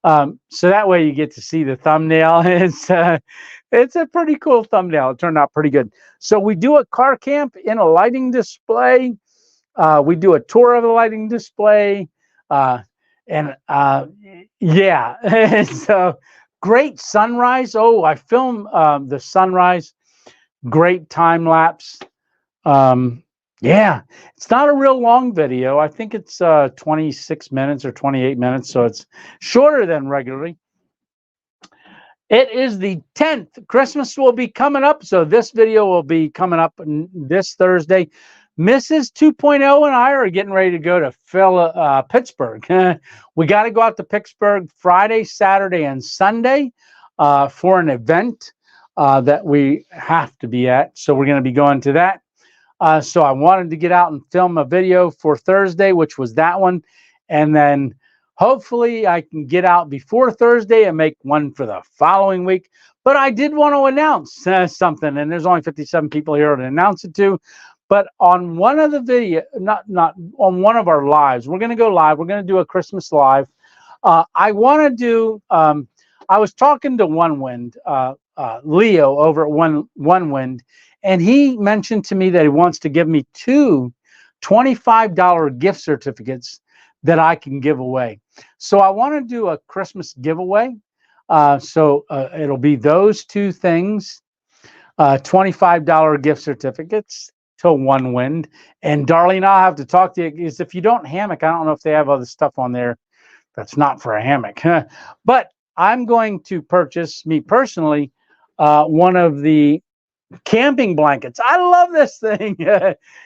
So that way you get to see the thumbnail. It's a pretty cool thumbnail. It turned out pretty good. So we do a car camp in a lighting display. We do a tour of the lighting display. And yeah, it's a great sunrise. Oh, I filmed the sunrise. Great time lapse. Yeah, it's not a real long video. I think it's 26 minutes or 28 minutes, so it's shorter than regularly. It is the 10th. Christmas will be coming up, so this video will be coming up this Thursday. Mrs. 2.0 and I are getting ready to go to Pittsburgh. We got to go out to Pittsburgh Friday, Saturday, and Sunday for an event that we have to be at. So we're going to be going to that. So I wanted to get out and film a video for Thursday, which was that one. And then hopefully I can get out before Thursday and make one for the following week. But I did want to announce something, and there's only 57 people here to announce it to. But on one of the video, not on one of our lives, we're going to go live. We're going to do a Christmas live. I want to do, I was talking to One Wind, Leo over at One Wind, and he mentioned to me that he wants to give me two $25 gift certificates that I can give away. So I want to do a Christmas giveaway. So it'll be those two things, $25 gift certificates to One Wind. And Darlene, I'll have to talk to you, because if you don't hammock, I don't know if they have other stuff on there that's not for a hammock. But I'm going to purchase, me personally, one of the camping blankets. I love this thing.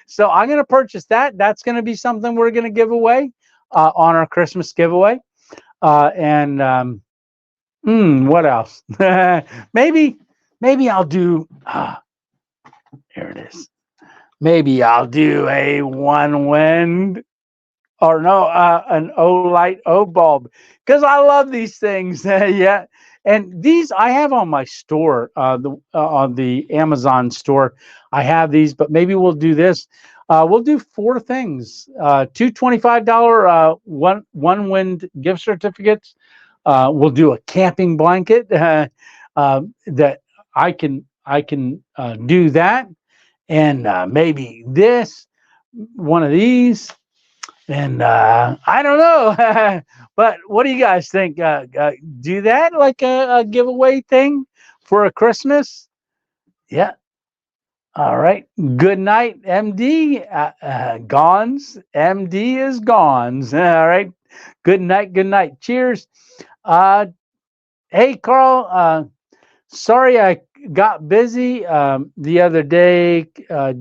So I'm going to purchase that. That's going to be something we're going to give away on our Christmas giveaway. And what else? maybe I'll do, here it is. Maybe I'll do a One Wind, or no, an O-Light O-Bulb, because I love these things. Yeah. And these I have on my store, on the Amazon store. I have these, but maybe we'll do this. We'll do four things: two $25 One Wind gift certificates. We'll do a camping blanket that I can do that, and maybe one of these. And I don't know, but what do you guys think? Do that like a giveaway thing for a Christmas? Yeah. All right. Good night, MD. Gons. MD is Gons. All right. Good night. Good night. Cheers. Hey, Carl. Sorry I got busy the other day.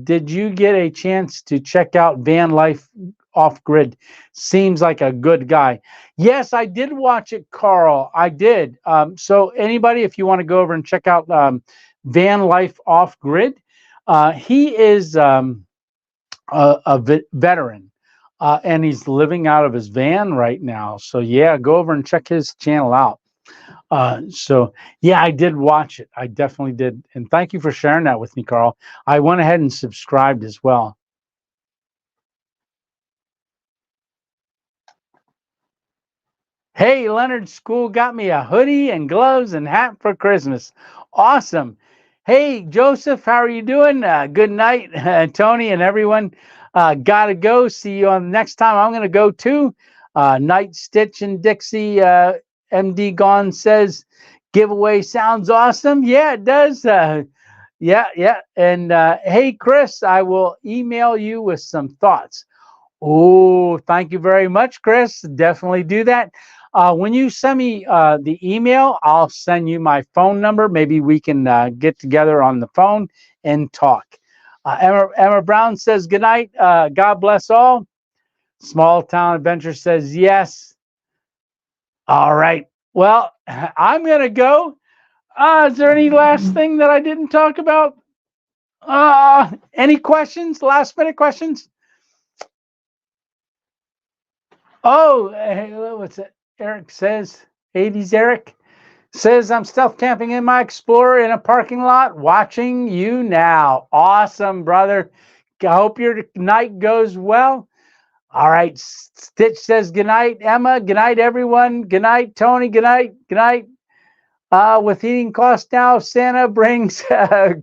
Did you get a chance to check out Van Life Off Grid? Seems like a good guy. Yes, I did watch it, Carl. I did. So anybody, if you want to go over and check out Van Life Off Grid, he is a veteran, and he's living out of his van right now. So yeah, go over and check his channel out. So yeah, I did watch it. I definitely did. And thank you for sharing that with me, Carl. I went ahead and subscribed as well. Hey, Leonard School got me a hoodie and gloves and hat for Christmas. Awesome. Hey, Joseph, how are you doing? Good night, Tony and everyone. Gotta go. See you on the next time. I'm going to go too. Night Stitch and Dixie, MD Gone says, giveaway sounds awesome. Yeah, it does. Yeah. And hey, Chris, I will email you with some thoughts. Oh, thank you very much, Chris. Definitely do that. When you send me the email, I'll send you my phone number. Maybe we can get together on the phone and talk. Emma Brown says, good night. God bless all. Small Town Adventure says, yes. All right. Well, I'm going to go. Is there any last thing that I didn't talk about? Any questions? Last minute questions? Oh, what's it? Eric says, 80s Eric says, I'm stealth camping in my Explorer in a parking lot watching you now. Awesome, brother. I hope your night goes well. All right. Stitch says good night, Emma. Good night, everyone. Good night, Tony. Good night. Good night. With heating costs now, Santa brings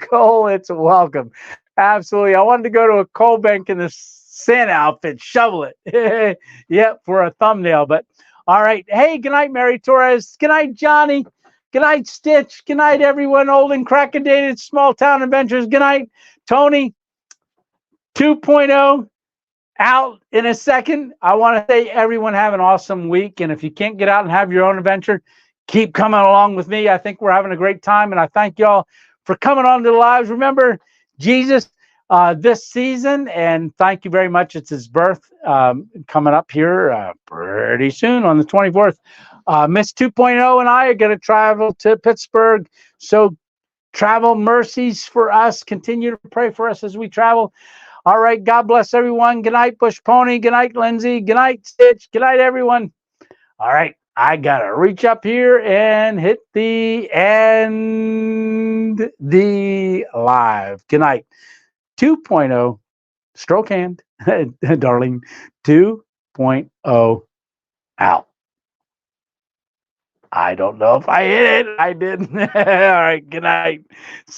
coal. It's welcome. Absolutely. I wanted to go to a coal bank in the Santa outfit, shovel it. Yep, for a thumbnail. But all right. Hey, good night, Mary Torres. Good night, Johnny. Good night, Stitch. Good night, everyone. Old and crackadated small town adventures. Good night, Tony 2.0 out in a second. I want to say everyone have an awesome week. And if you can't get out and have your own adventure, keep coming along with me. I think we're having a great time. And I thank y'all for coming on to the lives. Remember Jesus this season. And thank you very much. It's his birth coming up here pretty soon on the 24th. Miss 2.0 and I are going to travel to Pittsburgh. So travel mercies for us. Continue to pray for us as we travel. All right. God bless everyone. Good night, Bush Pony. Good night, Lindsay. Good night, Stitch. Good night, everyone. All right. I got to reach up here and hit the end the live. Good night. 2.0 stroke hand, darling. 2.0 out. I don't know if I hit it. I didn't. All right. Good night.